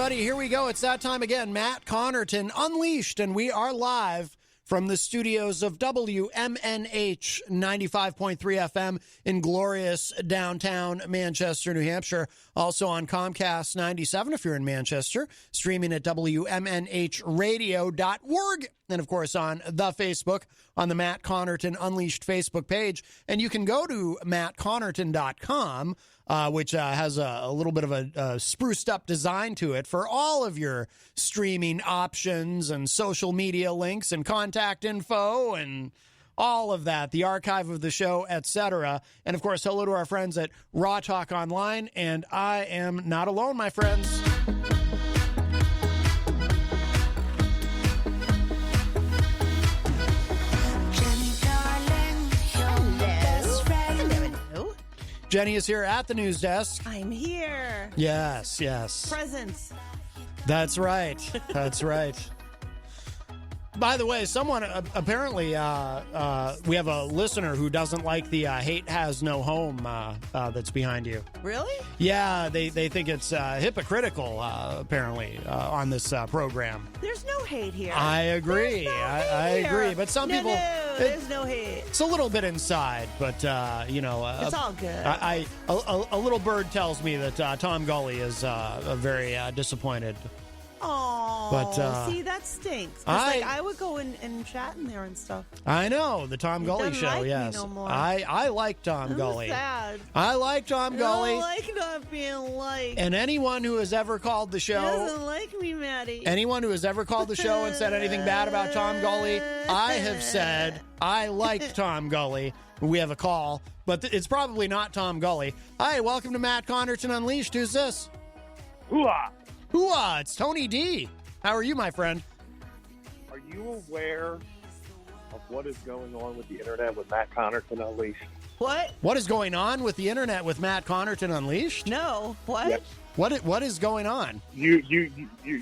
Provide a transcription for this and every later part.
everybody. Here we go. It's that time again. Matt Connarton Unleashed, and we are live from the studios of WMNH 95.3 FM in glorious downtown Manchester, New Hampshire. Also on Comcast 97 if you're in Manchester. Streaming at WMNHradio.org. And, of course, on the Facebook, on the Matt Connarton Unleashed Facebook page. And you can go to mattconnerton.com, which has a little bit of a spruced-up design to it for all of your streaming options and social media links and contact info and all of that, the archive of the show, etc. And, of course, hello to our friends at Raw Talk Online. And I am not alone, my friends. Jenny is here at the news desk. I'm here. Yes, yes. Presents. That's right. That's right. By the way, someone apparently, we have a listener who doesn't like the hate has no home that's behind you. Really? Yeah, they think it's hypocritical, apparently, on this program. There's no hate here. I agree. I agree. But some people... there's no hate. It's a little bit inside, but, you know... it's all good. A little bird tells me that Tom Gully is very disappointed. Oh, but see, that stinks. I would go and chat in there and stuff. I know, the Tom Gully show, like yes. Me no more. I like Tom Gully. Sad. I like Tom Gully. I like not being liked. And anyone who has ever called the show... He doesn't like me, Maddie. Anyone who has ever called the show and said anything bad about Tom Gully, I have said I like Tom Gully. We have a call, but it's probably not Tom Gully. Hi, welcome to Matt Connarton Unleashed. Who's this? Hooah! Hooah! It's Tony D. How are you, my friend? Are you aware of what is going on with the internet with Matt Connarton Unleashed? What? What is going on with the internet with Matt Connarton Unleashed? No. What? Yes. What is going on? You.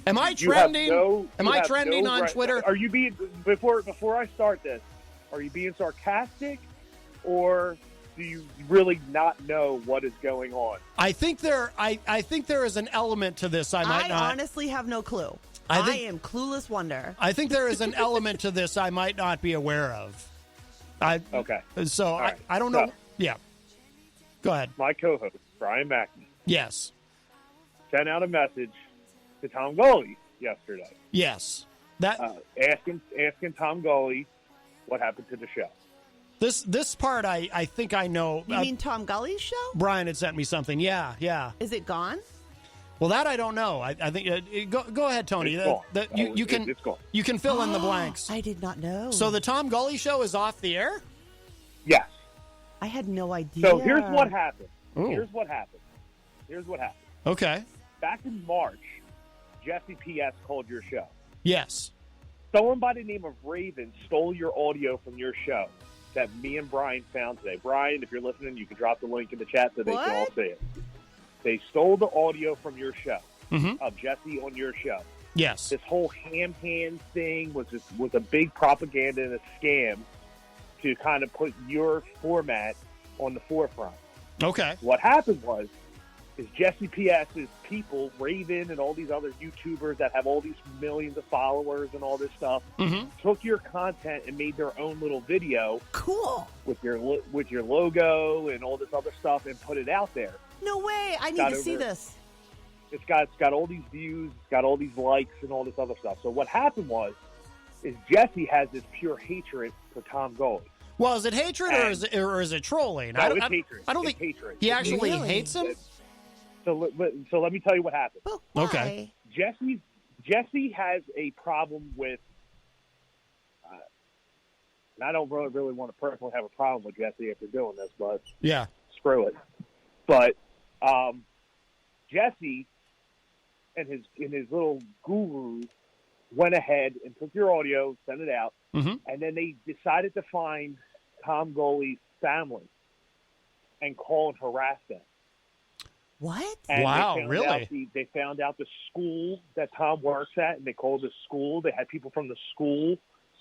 Am I trending? Am I trending on Twitter? Are you being before I start this? Are you being sarcastic, or do you really not know what is going on? I think there is an element to this. I honestly have no clue. I am clueless wonder. I think there is an element to this I might not be aware of. Okay. So right. I don't know. Yeah. Go ahead. My co-host, Brian Mackey, yes, sent out a message to Tom Gully yesterday. Yes. That asking Tom Gully what happened to the show. This part I think I know. You mean Tom Gully's show? Brian had sent me something. Yeah. Is it gone? Well, that I don't know. I think go ahead, Tony. It's gone. It's gone. You can fill in the blanks. I did not know. So the Tom Gully show is off the air? Yes. I had no idea. So here's what happened. Ooh. Here's what happened. Okay. Back in March, Jesse P.S. called your show. Yes. Someone by the name of Raven stole your audio from your show that me and Brian found today. Brian, if you're listening, you can drop the link in the chat so they can all see it. They stole the audio from your show, of Jesse on your show. Yes. This whole ham hand thing was a big propaganda and a scam to kind of put your format on the forefront. Okay. What happened is Jesse P.S.'s people, Raven and all these other YouTubers that have all these millions of followers and all this stuff, took your content and made their own little video. Cool. With your logo and all this other stuff and put it out there. No way. I need to see this. It's got all these views, it's got all these likes and all this other stuff. So what happened is Jesse has this pure hatred for Tom Gully. Well, is it hatred or is it trolling? No, it's hatred. I don't think hatred. He actually hates him? So let me tell you what happened. But why? Okay. Jesse has a problem with, and I don't really want to personally have a problem with Jesse after doing this, but yeah, screw it. But Jesse and his little guru went ahead and took your audio, sent it out, and then they decided to find Tom Gully's family and call and harass them. What? And wow, really? They found out the school that Tom works at, and they called the school. They had people from the school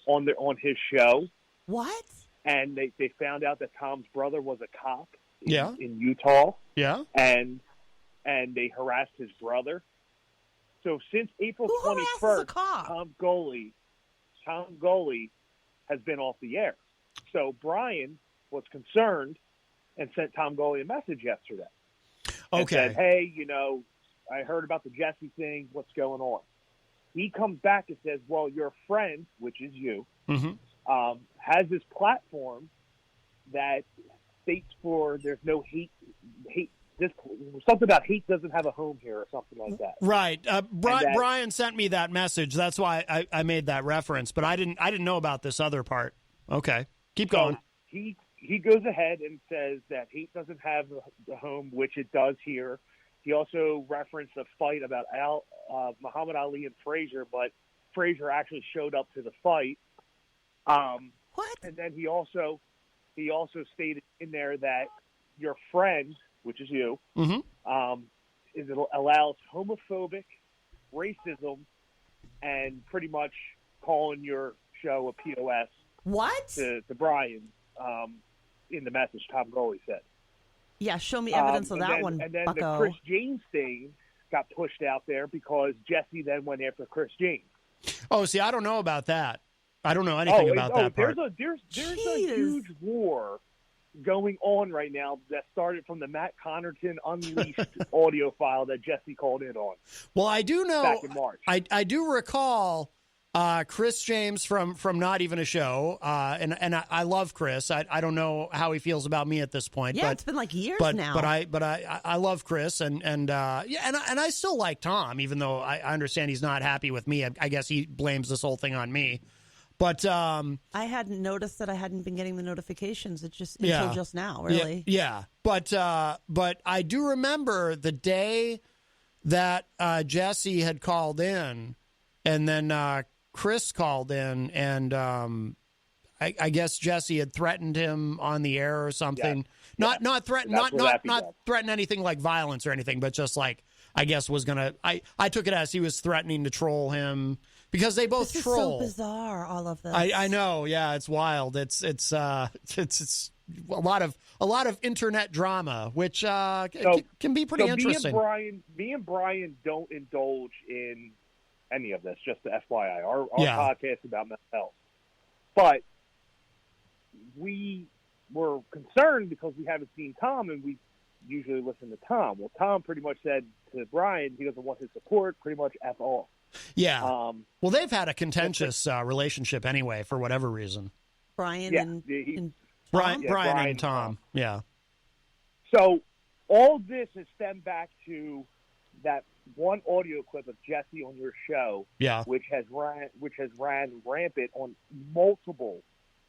on his show. What? And they found out that Tom's brother was a cop Yeah. in Utah. Yeah. And they harassed his brother. So since April Who harasses a 21st, cop? Tom Goley has been off the air. So Brian was concerned and sent Tom Goley a message yesterday. And Okay. said, hey, I heard about the Jesse thing. What's going on? He comes back and says, well, your friend, which is you, has this platform that states for there's no hate. Something about hate doesn't have a home here or something like that. Right. Brian sent me that message. That's why I made that reference, but I didn't know about this other part. Okay. Keep going. He goes ahead and says that hate doesn't have the home, which it does here. He also referenced a fight about Muhammad Ali and Frazier, but Frazier actually showed up to the fight. What? And then he also stated in there that your friend, which is you, allows homophobic racism and pretty much calling your show a POS. What? To Brian in the message Tom Goley said. Yeah, show me evidence of that one, And then bucko. the Chris James thing got pushed out there because Jesse then went after Chris James. Oh, see, I don't know about that. I don't know anything about that part. There's a huge war going on right now that started from the Matt Connarton Unleashed audio file that Jesse called in on. Well, I do know. Back in March. I do recall Chris James from Not Even a Show, and I love Chris. I don't know how he feels about me at this point. Yeah, but, it's been like years now. But I love Chris, and I still like Tom, even though I understand he's not happy with me. I guess he blames this whole thing on me. But I hadn't noticed that I hadn't been getting the notifications. It just until just now, really. Yeah. But I do remember the day that Jesse had called in, and then Chris called in, and I guess Jesse had threatened him on the air or something. Yeah. Not threaten anything like violence or anything, but just like I guess was gonna. I took it as he was threatening to troll him. Because they both troll. This is so bizarre, all of this. I know, yeah, it's wild. It's a lot of internet drama, which can be pretty interesting. Me and Brian don't indulge in any of this. Just the FYI, our podcast about mental health, but we were concerned because we haven't seen Tom, and we usually listen to Tom. Well, Tom pretty much said to Brian he doesn't want his support. Pretty much F off. Yeah. Well, they've had a contentious relationship anyway, for whatever reason. Brian and Tom? Brian and Tom. Yeah. So all this is stemmed back to that one audio clip of Jesse on your show, which has ran rampant on multiple,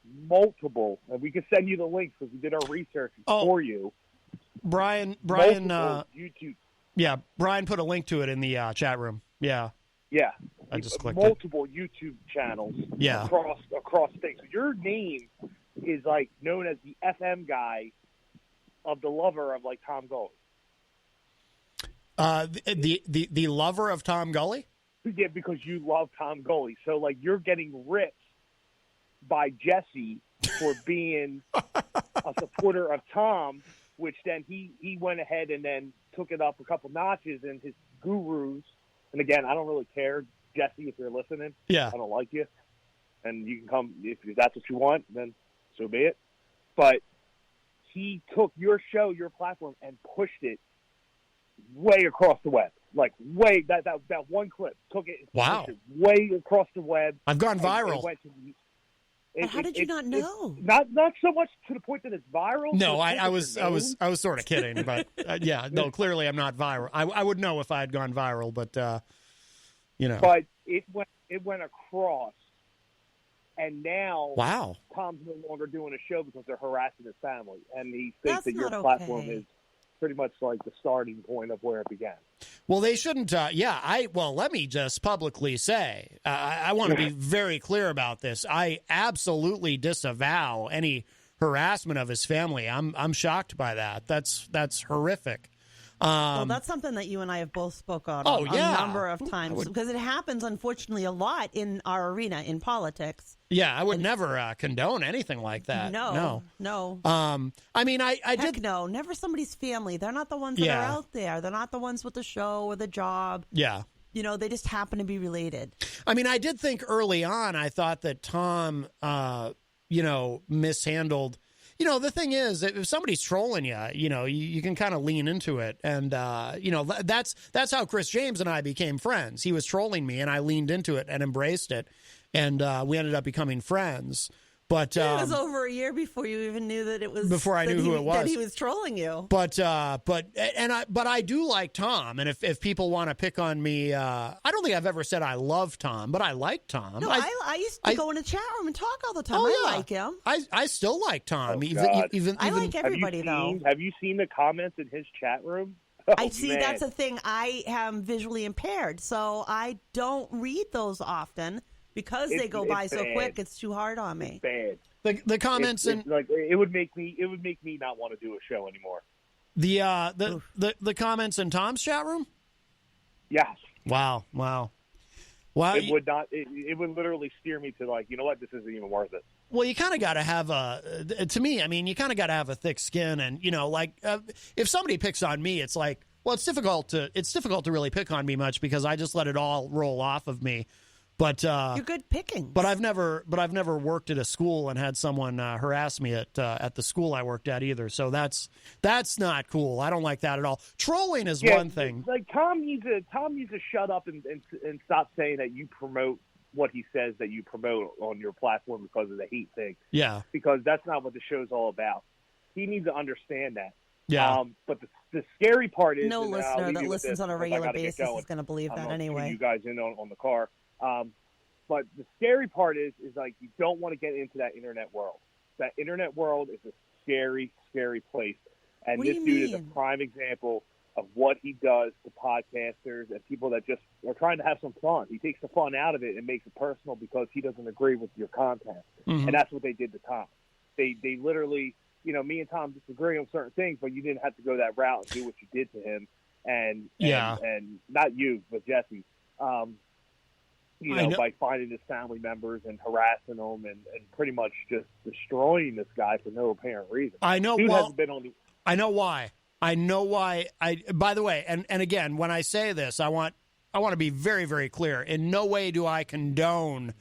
and we can send you the links because we did our research for you. Brian, YouTube. Yeah, Brian put a link to it in the chat room. Yeah. Yeah, I just clicked multiple YouTube channels across things. So your name is like known as the FM guy of the lover of like Tom Goley. The lover of Tom Goley? Yeah, because you love Tom Goley. So like you're getting ripped by Jesse for being a supporter of Tom, which then he went ahead and then took it up a couple notches in his gurus. And again, I don't really care, Jesse, if you're listening. Yeah. I don't like you. And you can come, if that's what you want, then so be it. But he took your show, your platform, and pushed it way across the web. Like way, that one clip took it, pushed it way across the web. I've gone viral. How did you not know? Not so much to the point that it's viral. No, I was sort of kidding, but no, clearly I'm not viral. I would know if I had gone viral, but But it went across, and now Tom's no longer doing a show because they're harassing his family, and he thinks that your platform is pretty much like the starting point of where it began. Well, they shouldn't. Let me just publicly say, I want to be very clear about this. I absolutely disavow any harassment of his family. I'm shocked by that. That's horrific. Well, that's something that you and I have both spoke on a number of times because it happens, unfortunately, a lot in our arena in politics. Yeah, I would never condone anything like that. No. I mean, I did. No, never somebody's family. They're not the ones that are out there. They're not the ones with the show or the job. Yeah. they just happen to be related. I mean, I did think early on, I thought that Tom, mishandled. The thing is, if somebody's trolling you, you can kind of lean into it. And, that's how Chris James and I became friends. He was trolling me, and I leaned into it and embraced it. And we ended up becoming friends. But it was over a year before you even knew that it was. Before I knew who it was, that he was trolling you. But I do like Tom, and if people want to pick on me, I don't think I've ever said I love Tom, but I like Tom. No, I used to go in a chat room and talk all the time. I like him. I still like Tom. Oh, I like everybody though. Have you seen the comments in his chat room? I see. Man. That's the thing. I am visually impaired, so I don't read those often. Because they go by so quick, it's too hard on me. It's bad. The comments it's like it would make me not want to do a show anymore. The comments in Tom's chat room? Yes. Wow. It would not. It would literally steer me to like, you know what, this isn't even worth it. Well, you kind of got to have to me, I mean, you kind of got to have a thick skin, and if somebody picks on me, it's like, well, it's difficult to really pick on me much because I just let it all roll off of me. But you're good picking. But I've never worked at a school and had someone harass me at the school I worked at either. So that's not cool. I don't like that at all. Trolling is one thing. Like Tom needs to shut up and stop saying that you promote what he says that you promote on your platform because of the hate thing. Yeah. Because that's not what the show's all about. He needs to understand that. Yeah. But the scary part is no listener that listens on a regular basis is going to believe that anyway. You guys in on the car. But the scary part is like you don't want to get into that internet world. That internet world is a scary, scary place. And this dude is a prime example of what he does to podcasters and people that just are trying to have some fun. He takes the fun out of it and makes it personal because he doesn't agree with your content. Mm-hmm. And that's what they did to Tom. They literally, me and Tom disagree on certain things, but you didn't have to go that route and do what you did to him. And not you, but Jesse. By finding his family members and harassing them and pretty much just destroying this guy for no apparent reason. I know. Dude well, hasn't been on the... I know why. By the way, and again, when I say this, I want to be very, very clear. In no way do I condone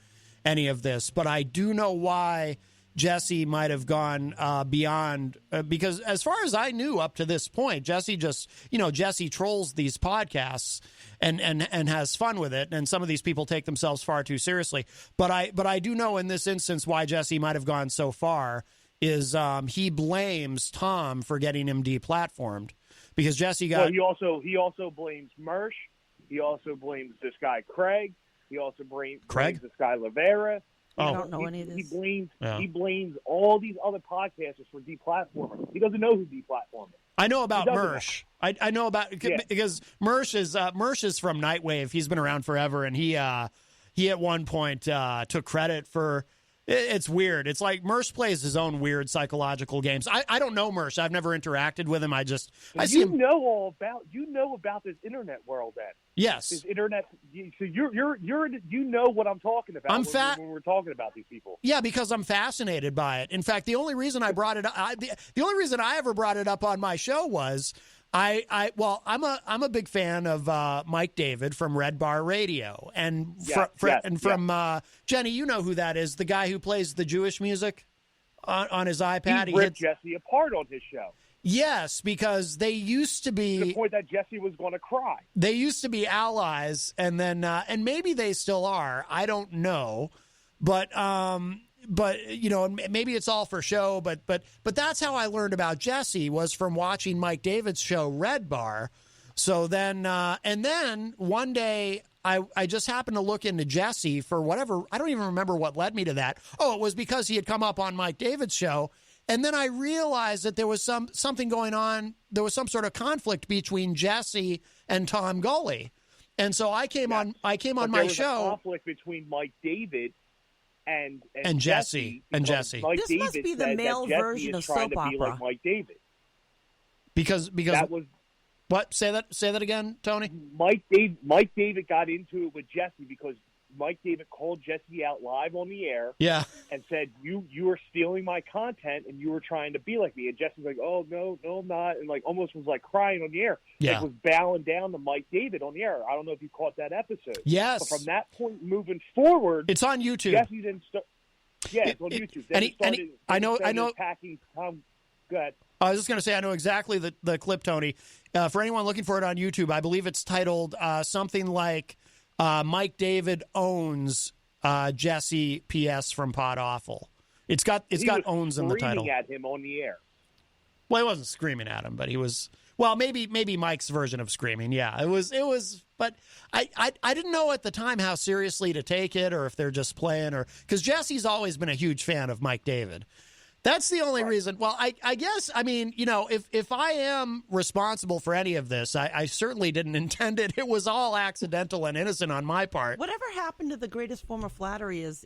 any of this, but I do know why Jesse might have gone beyond, because as far as I knew up to this point, Jesse trolls these podcasts and has fun with it. And some of these people take themselves far too seriously. But I do know in this instance why Jesse might have gone so far is he blames Tom for getting him deplatformed because Jesse got. Well, he also blames Mersh. He also blames this guy Craig. He also blames this guy Lavera. I don't know any of this. He blames all these other podcasters for deplatforming. He doesn't know who deplatforming. I know about Mersh. I know about because Mersh is from Nightwave. He's been around forever, and he at one point took credit for. It's weird. It's like Mersh plays his own weird psychological games. I don't know Mersh. I've never interacted with him. I see him. Know about this internet world then. Yes. This internet. So you know what I'm talking about. When we're talking about these people. Yeah, because I'm fascinated by it. In fact, the only reason I brought it up, the only reason I ever brought it up on my show was I'm a big fan of Mike David from Red Bar Radio, and from Jenny, you know who that is, the guy who plays the Jewish music on his iPad. He ripped Jesse apart on his show. Yes, because they used to be to the point that Jesse was going to cry. They used to be allies, and then and maybe they still are. I don't know, but maybe it's all for show. But that's how I learned about Jesse, was from watching Mike David's show Red Bar. So then and then one day I just happened to look into Jesse for whatever. I don't even remember what led me to that. Oh, it was because he had come up on Mike David's show. And then I realized that there was something going on. There was some sort of conflict between Jesse and Tom Gully. And so I came on my show. There was a conflict between Mike David and Jesse. And Jesse. This must be the male version of soap opera. Like Mike David. Because that was what? Say that again, Tony. Mike David got into it with Jesse because Mike David called Jesse out live on the air. Yeah. And said, you are stealing my content and you were trying to be like me. And Jesse's like, oh, no, I'm not. And like almost was like crying on the air. Yeah. Like was bowing down to Mike David on the air. I don't know if you caught that episode. Yes. But from that point moving forward. It's on YouTube. Jesse didn't start. Yeah, it's on YouTube. Then I know. Attacking Tom. Go ahead. I was just going to say, I know exactly the clip, Tony. For anyone looking for it on YouTube, I believe it's titled something like Mike David owns Jesse P.S. from Pod Awful. It's got owns in the title. Screaming at him on the air. Well, he wasn't screaming at him, but he was. Well, maybe Mike's version of screaming. Yeah, it was. But I didn't know at the time how seriously to take it, or if they're just playing, or because Jesse's always been a huge fan of Mike David. That's the only reason. Well, I guess, I mean, you know, if I am responsible for any of this, I certainly didn't intend it. It was all accidental and innocent on my part. Whatever happened to the greatest form of flattery is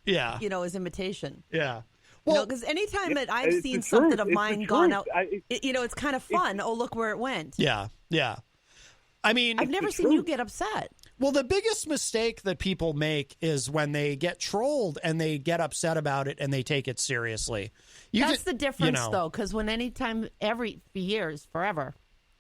yeah. you know, is imitation. Yeah. Well, because anytime that I've seen something of mine gone out, you know, it's kind of fun. Oh, look where it went. Yeah, yeah. I mean, I've never seen you get upset. Well, the biggest mistake that people make is when they get trolled and they get upset about it and they take it seriously. That's the difference, though, because every years, forever,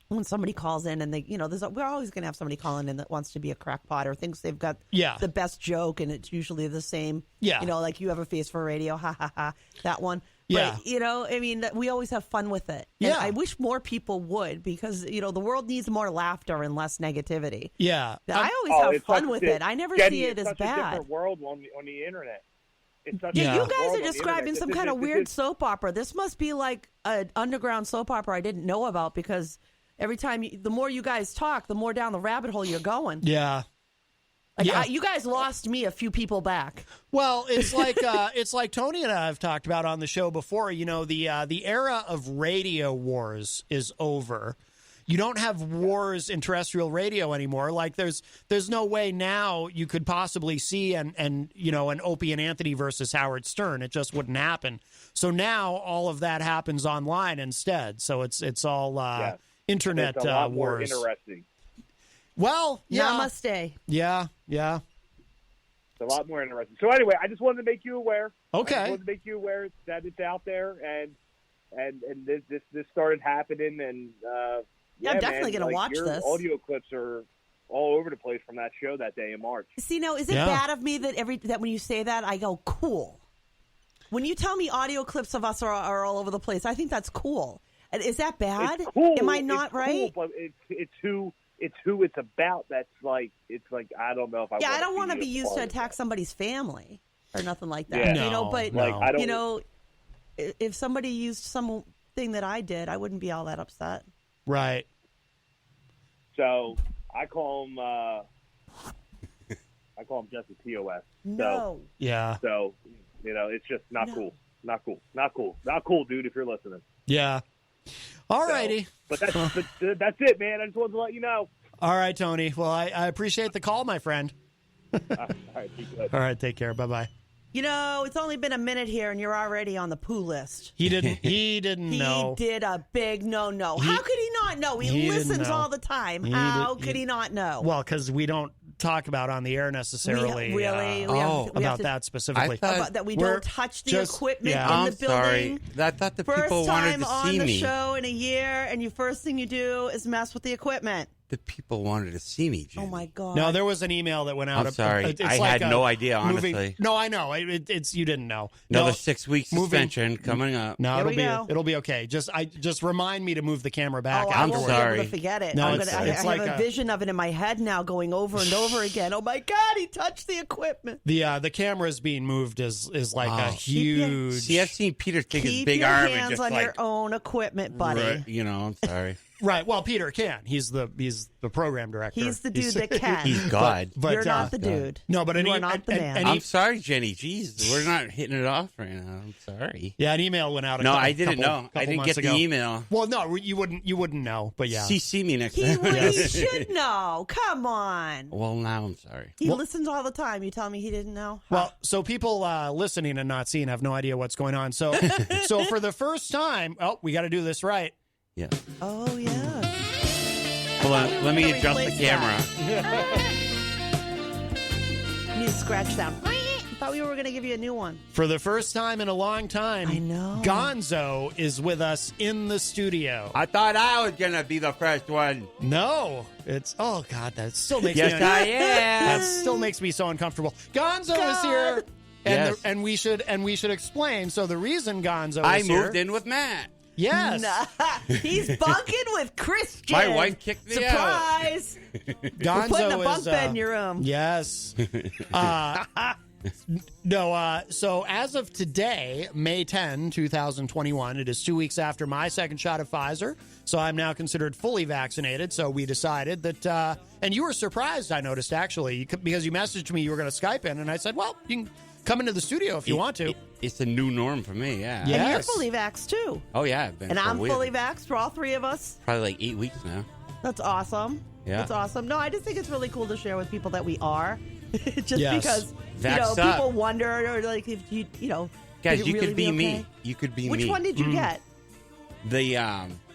when somebody calls in and they, you know, we're always going to have somebody calling in that wants to be a crackpot or thinks they've got the best joke, and it's usually the same. Yeah. You know, like you have a face for radio, ha ha ha, that one. Yeah. But, you know, I mean, we always have fun with it. And I wish more people would, because, you know, the world needs more laughter and less negativity. Yeah. I always have fun with it. I never see it as bad. It's such a different world on the internet. You guys are describing some kind of weird soap opera. This must be like an underground soap opera I didn't know about, because every time, the more you guys talk, the more down the rabbit hole you're going. Yeah. You guys lost me a few people back. Well, it's like Tony and I have talked about on the show before. You know, the era of radio wars is over. You don't have wars in terrestrial radio anymore. Like there's no way now you could possibly see and you know, an Opie and Anthony versus Howard Stern. It just wouldn't happen. So now all of that happens online instead. So it's all internet it's a lot wars. More interesting. Well, yeah. Namaste. Yeah. It's a lot more interesting. So anyway, I just wanted to make you aware. Okay. I just wanted to make you aware that it's out there, and this started happening, and I'm definitely going to watch your this. Audio clips are all over the place from that show that day in March. See, now, is it bad of me that when you say that, I go, cool? When you tell me audio clips of us are all over the place, I think that's cool. Is that bad? It's cool. Am I not right? Cool, but it's who it's about. That's like, it's like, I don't know if I. Yeah, I don't want to be used to attack somebody's family or nothing like that. Yeah. You know, but like, I don't, you know, if somebody used something that I did, I wouldn't be all that upset. Right. So I call him. I call him Jesse POS. No. Yeah. So you know, it's just not cool. Not cool, dude. If you're listening. Yeah. All righty. But that's it, man. I just wanted to let you know. All right, Tony. Well, I appreciate the call, my friend. All right, be good. All right, take care. Bye-bye. You know, it's only been a minute here, and you're already on the poo list. He didn't know. He did a big no. How could he not know? He listens all the time. How could he not know? Well, because we don't talk about on the air necessarily. We have about to, that specifically. About that we don't touch the equipment in the building. Sorry. I thought the people wanted to see me. First time on the show in a year, and first thing you do is mess with the equipment. The people wanted to see me, Jim. Oh, my God. No, there was an email that went out. I'm sorry. I had no idea, honestly. No, I know. It's you didn't know. Another 6-week suspension coming up. No, it'll be okay. Just remind me to move the camera back. Oh, afterwards. I won't be able to forget it. No, I have a vision of it in my head now, going over and over again. Oh my God, he touched the equipment. The camera's being moved is like a huge. See, I've seen Peter take his big your arm and hands just on like your own equipment, buddy. Right, you know, I'm sorry. Right. Well, Peter can. He's the program director. He's the dude that can. He's God. But you're not the dude. No, but you are not the man. I'm sorry, Jenny. Jeez, we're not hitting it off right now. I'm sorry. Yeah, an email went out. I didn't know. I didn't get the email. Well, no, you wouldn't know. But yeah, CC me next time. He should know. Come on. Well, now I'm sorry. He listens all the time. You tell me he didn't know. Well, so people listening and not seeing have no idea what's going on. So, so for the first time, we got to do this right. Yeah. Oh yeah. Hold on, let me adjust the camera. the scratch sound. Thought we were going to give you a new one. For the first time in a long time, I know. Gonzo is with us in the studio. I thought I was going to be the first one. No, it's God, that still makes yes, me I am. That still makes me so uncomfortable. Gonzo is here, and we should explain. So the reason Gonzo is here, I moved in with Matt. Yes. He's bunking with Christian. My wife kicked me out. Surprise. Gonzo We're putting a bunk is, bed in your room. Yes. So as of today, May 10, 2021, it is 2 weeks after my second shot of Pfizer, so I'm now considered fully vaccinated. So we decided that, and you were surprised, I noticed, actually, because you messaged me you were going to Skype in, and I said, well, you can come into the studio if you want to. It's a new norm for me, yeah. Yes. And you're fully vaxxed, too. Oh, yeah. I've been and I'm fully vaxxed for all three of us. Probably like 8 weeks now. That's awesome. Yeah. That's awesome. No, I just think it's really cool to share with people that we are. Just Yes. because, Vaxxed up. people wonder, or like, if you Guys, could you really could be okay? me. You could be Which me. one did you get? The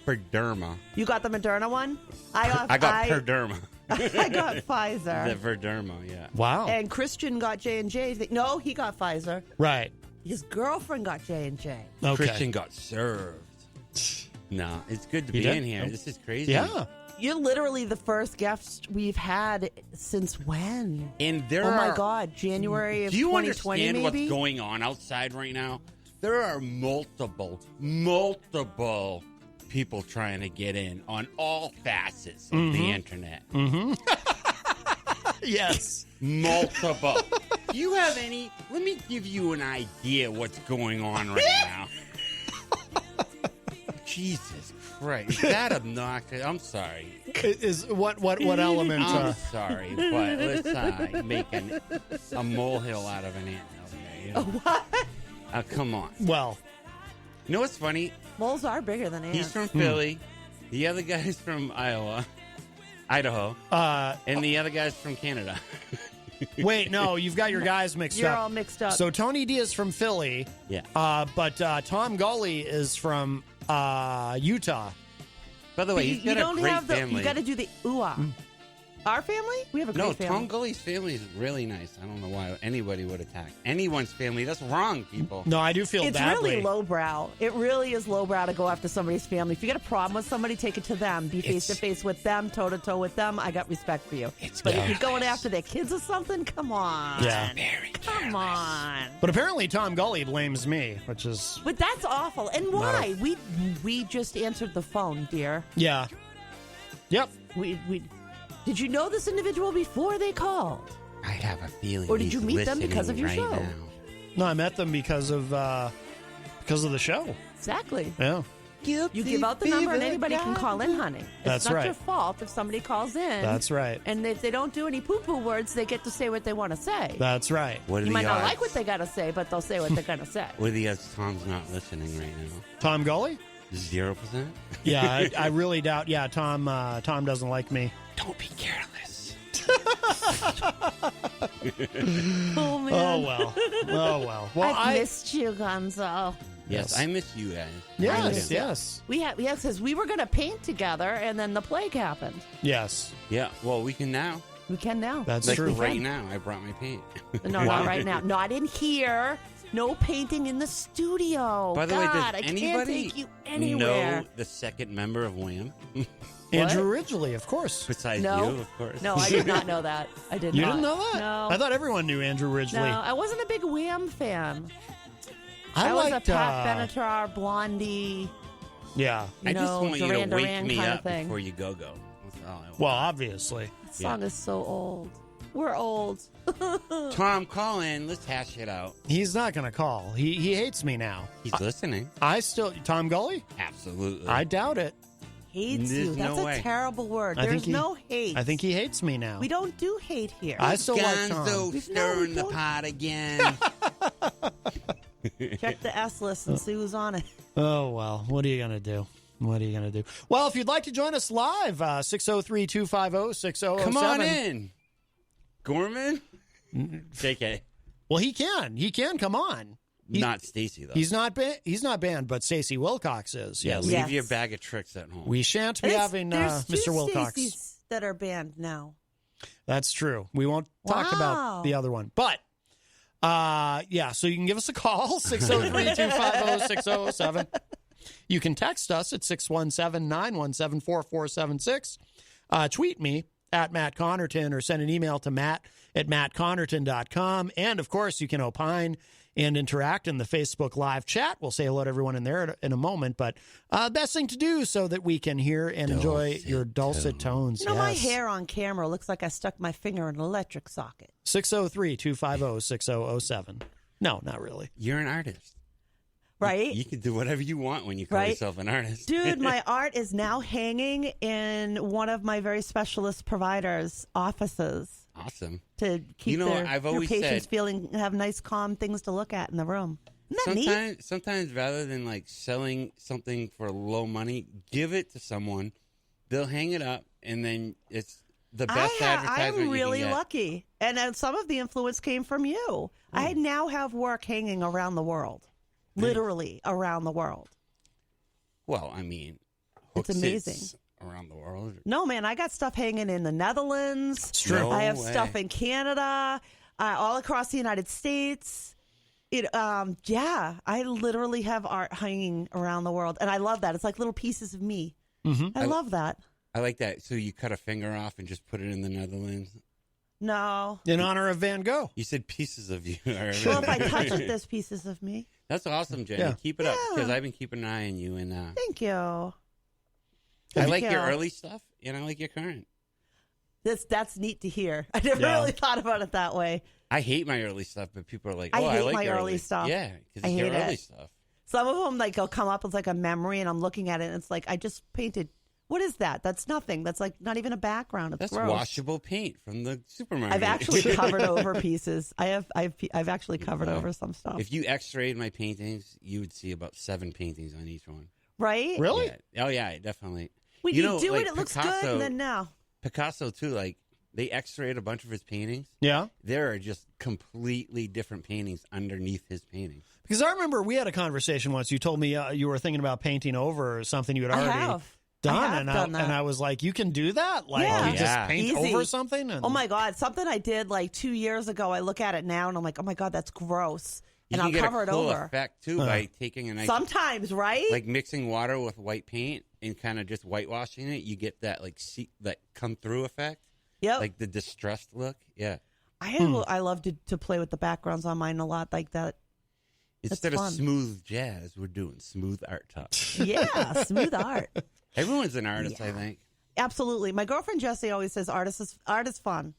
Perderma. You got the Moderna one? I got Perderma. I got Pfizer. The Perderma, yeah. Wow. And Christian got J&J. No, he got Pfizer. Right. His girlfriend got J&J. Okay. Christian got served. No, it's good to be did? in here. This is crazy. Yeah. You're literally the first guest we've had since when? And there Oh are... my God, January of Do you 2020 understand maybe? what's going on outside right now? There are multiple people trying to get in on all facets of the internet. Mm-hmm. Yes. Multiple. Do you have any? Let me give you an idea what's going on right now. Jesus Christ. Is that obnoxious? I'm sorry. Is what element? I'm sorry, but let's make a molehill out of an ant over there. You know? What? Come on. Well, Mm-hmm. You know what's funny? Moles are bigger than ants. He's from Philly. The other guy's from Idaho. And the other guy's from Canada. wait, no, you've got your guys mixed You're up. all mixed up. So Tony D is from Philly. Yeah. But Tom Gully is from Utah. By the way, he's got a great family. You got to do the ooh-ah. Our family? We have a great family. Tom Gully's family is really nice. I don't know why anybody would attack anyone's family. That's wrong, people. No, I do feel it's badly. Really lowbrow. It really is lowbrow to go after somebody's family. If you got a problem with somebody, take it to them. Be face to face with them, toe to toe with them. I got respect for you. But if you're going after their kids or something, come on. Yeah. Come on. But apparently Tom Gully blames me, which is... But that's awful. And why? We just answered the phone, dear. Yeah. Yep. We did you know this individual before they called? I have a feeling. Or did you meet them because of your right show? Now. No, I met them because of the show. Exactly. Yeah. You give out the number and anybody can call in, honey. That's it's not right. your fault if somebody calls in. That's right. And if they don't do any poo-poo words, they get to say what they want to say. That's right. What are You the might odds? not like what they got to say, but they'll say what they're going to say. What are the odds Tom's not listening right now? Tom Gully? 0%? Yeah, I really doubt. Yeah, Tom doesn't like me. Don't be careless. Oh, man. Oh, well. Well, I missed you, Gonzo. Yes, I miss you guys. Yes. Because we were going to paint together, and then the plague happened. Yes. Yeah, well, we can now. We can now. That's Like true. right now, I brought my paint. No, not right now. Not in here. No painting in the studio. By the way, God, does I can't anybody take you anywhere. know the second member of Wham? Andrew Ridgely, of course. Besides No. you, of course. No, I did not know that. I did You not. didn't know that? No. I thought everyone knew Andrew Ridgely. No, I wasn't a big Wham fan. I liked, was a Pat Benatar, Blondie, Yeah. I just want you Duran to wake Duran me kind up of thing. before you go. That's all I want. Well, obviously. That song is so old. We're old. Tom, call in. Let's hash it out. He's not going to call. He hates me now. He's listening. Tom Gully? Absolutely. I doubt it. Hates There's you. That's no a way. terrible word. I think There's he- no hate. I think he hates me now. we don't do hate here. I still like Tom. Gonzo stirring the don't. pot again. Check the S list and see who's on it. Oh, well, what are you going to do? What are you going to do? Well, if you'd like to join us live, 603-250-6007. Come on in. Gorman? JK. Well, he can. He can come on. Not Stacy, though. He's not banned, but Stacey Wilcox is. Yeah, Yes. leave Yes. your bag of tricks at home. We shan't be having There's Mr. two Wilcox. Stacys that are banned now. That's true. We won't talk about the other one. But, so you can give us a call, 603-250-6007. You can text us at 617-917-4476. Tweet me at Matt Connarton or send an email to matt@mattconnerton.com. And, of course, you can opine and interact in the Facebook Live chat. We'll say hello to everyone in there in a moment. But best thing to do so that we can hear and enjoy your dulcet tones. You know, my hair on camera looks like I stuck my finger in an electric socket. 603-250-6007. No, not really. You're an artist. Right? You can do whatever you want when you call yourself an artist. Dude, my art is now hanging in one of my very specialist providers' offices. Awesome. To keep I've always patients said, have nice, calm things to look at in the room. Isn't that neat? Sometimes rather than like selling something for low money, give it to someone. They'll hang it up, and then it's the best advertisement. I'm really you can get. lucky. And some of the influence came from you. I now have work hanging around the world. Literally around the world. Well, I mean, it's amazing. Around the world. No, man, I got stuff hanging in the Netherlands. It's true. I have stuff in Canada, all across the United States. I literally have art hanging around the world, and I love that. It's like little pieces of me. Mm-hmm. I love that. I like that. So you cut a finger off and just put it in the Netherlands? No. In honor of Van Gogh. You said pieces of you. Well, if I touch it, there's pieces of me. That's awesome, Jenny. Yeah. Keep it up, because I've been keeping an eye on you. And thank you. I like your early stuff, and I like your current. That's neat to hear. I never really thought about it that way. I hate my early stuff, but people are like, I hate like my your early stuff. Yeah, because it's your early stuff. Some of them will come up as like a memory, and I'm looking at it, and it's like, I just painted. What is that? That's nothing. That's like not even a background. It's gross. Washable paint from the supermarket. I've actually covered over pieces. I've actually covered over some stuff. If you X-rayed my paintings, you would see about 7 paintings on each one. Right? Really? Yeah. Oh yeah, definitely. When you do it, it looks good, and then no. Picasso too. Like they X-rayed a bunch of his paintings. Yeah. There are just completely different paintings underneath his paintings. Because I remember we had a conversation once. You told me you were thinking about painting over something you had already done, and I was like, "You can do that? Like, you just paint over something?" And... Oh my God, something I did like 2 years ago. I look at it now, and I'm like, "Oh my God, that's gross." And I'll cover it over. You can get a cool effect too by taking a nice. Sometimes, right? Like mixing water with white paint and kind of just whitewashing it, you get that like that come through effect. Yep. Like the distressed look. Yeah. I love to play with the backgrounds on mine a lot like that. Instead of smooth jazz, we're doing smooth art talk. Yeah, smooth art. Everyone's an artist, I think. Absolutely. My girlfriend Jessie always says art is fun.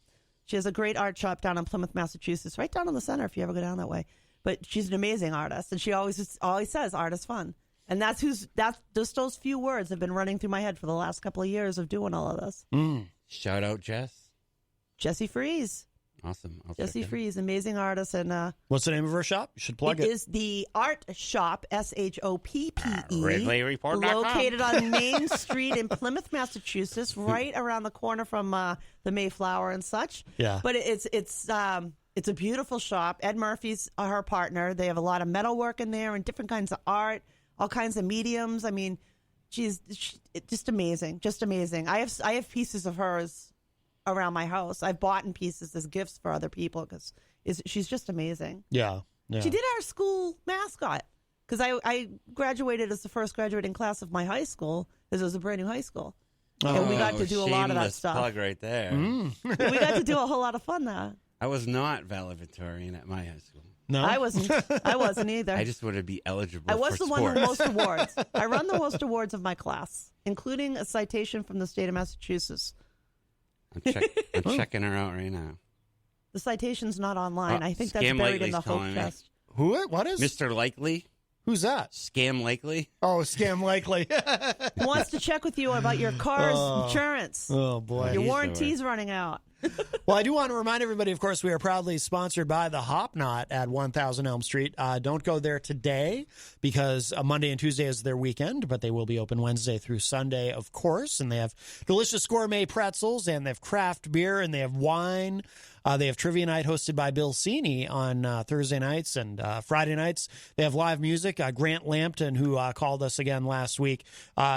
She has a great art shop down in Plymouth, Massachusetts, right down in the center if you ever go down that way. But she's an amazing artist, and she always says art is fun. And that's just those few words have been running through my head for the last couple of years of doing all of this. Shout out Jessie Freeze. Awesome. Jessie Freeze, amazing artist. And what's the name of her shop? You should plug it. It is the Art Shop, SHOPPE. RedlayReport.com. Located on Main Street in Plymouth, Massachusetts, right around the corner from the Mayflower and such. Yeah. But it's a beautiful shop. Ed Murphy's her partner. They have a lot of metalwork in there and different kinds of art, all kinds of mediums. I mean, she's just amazing. Just amazing. I have pieces of hers around my house. I've bought in pieces as gifts for other people because she's just amazing. Yeah. She did our school mascot because I graduated as the first graduating class of my high school because it was a brand new high school. And we got to do a lot of that stuff. Plug right there. We got to do a whole lot of fun there. I was not valedictorian at my high school. No, I wasn't either. I just wanted to be eligible. I was for the sports. one with most awards. I run the most awards of my class, including a citation from the state of Massachusetts. I'm checking her out right now. The citation's not online. I think that's buried in the Hope Chest. Who? What is? Mr. Likely? Who's that? Scam Likely? Oh, Scam Likely. Wants to check with you about your car's insurance. Oh, boy. Your warranty's running out. Well, I do want to remind everybody, of course, we are proudly sponsored by the Hop Knot at 1000 Elm Street. Don't go there today because Monday and Tuesday is their weekend, but they will be open Wednesday through Sunday, of course. And they have delicious gourmet pretzels, and they have craft beer, and they have wine. They have trivia night hosted by Bill Cini on Thursday nights and Friday nights. They have live music. Grant Lampton, who called us again last week,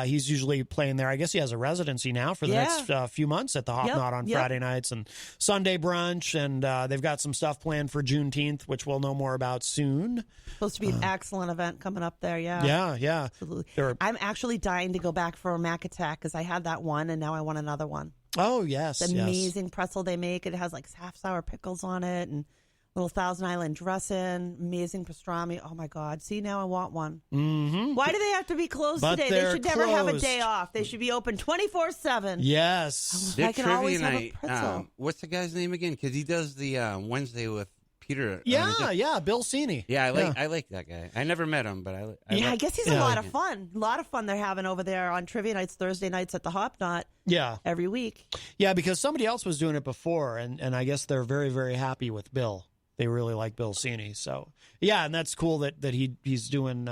he's usually playing there. I guess he has a residency now for the next few months at the Hop Knot on Friday nights. and Sunday brunch, and they've got some stuff planned for Juneteenth, which we'll know more about soon. Supposed to be an excellent event coming up there, yeah. Yeah. Absolutely. I'm actually dying to go back for a Mac Attack because I had that one, and now I want another one. Oh, yes. It's amazing pretzel they make. It has like half sour pickles on it and little Thousand Island dressing, amazing pastrami. Oh, my God. See, now I want one. Mm-hmm. Why do they have to be closed today? They should never have a day off. They should be open 24/7. Yes. I can always have a pretzel. What's the guy's name again? Because he does the Wednesday with Peter. Yeah, Bill Cini. Yeah, I like that guy. I never met him, but I guess he's a lot of fun. A lot of fun they're having over there on trivia nights, Thursday nights at the Hop Knot. Yeah. Every week. Yeah, because somebody else was doing it before, and I guess they're very, very happy with Bill. They really like Bill Cini. So, yeah, and that's cool that he's doing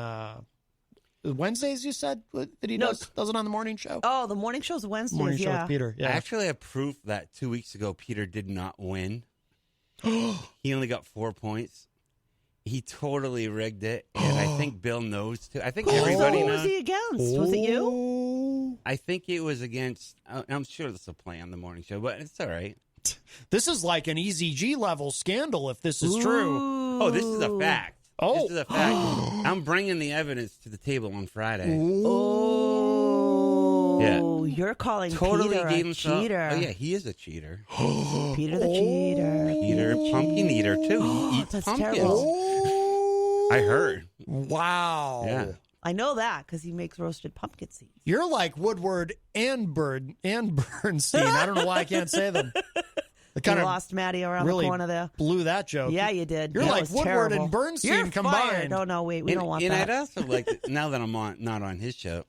Wednesdays, you said, that he does it on the morning show? Oh, the morning show's Wednesdays, morning show with Peter, yeah. I actually have proof that 2 weeks ago Peter did not win. He only got 4 points. He totally rigged it, and I think Bill knows too. I think everybody knows. Who was he against? Was it you? I think it was against. I'm sure this will play on the morning show, but it's all right. This is like an EZG level scandal if this is true. Oh, this is a fact. Oh. This is a fact. I'm bringing the evidence to the table on Friday. Oh. Yeah. You're calling totally Peter a cheater. Oh, yeah, he is a cheater. Peter the cheater. Peter, pumpkin eater, too. He eats that's pumpkins. Terrible. I heard. Wow. Yeah. I know that because he makes roasted pumpkin seeds. You're like Woodward and Bernstein. I don't know why I can't say them. You lost Maddie around really the corner there. Blew that joke. Yeah, you did. You're like Woodward terrible. and Bernstein You're combined. Fired. Oh, no, wait. We don't want and that. I'd also like, now that I'm not on his show,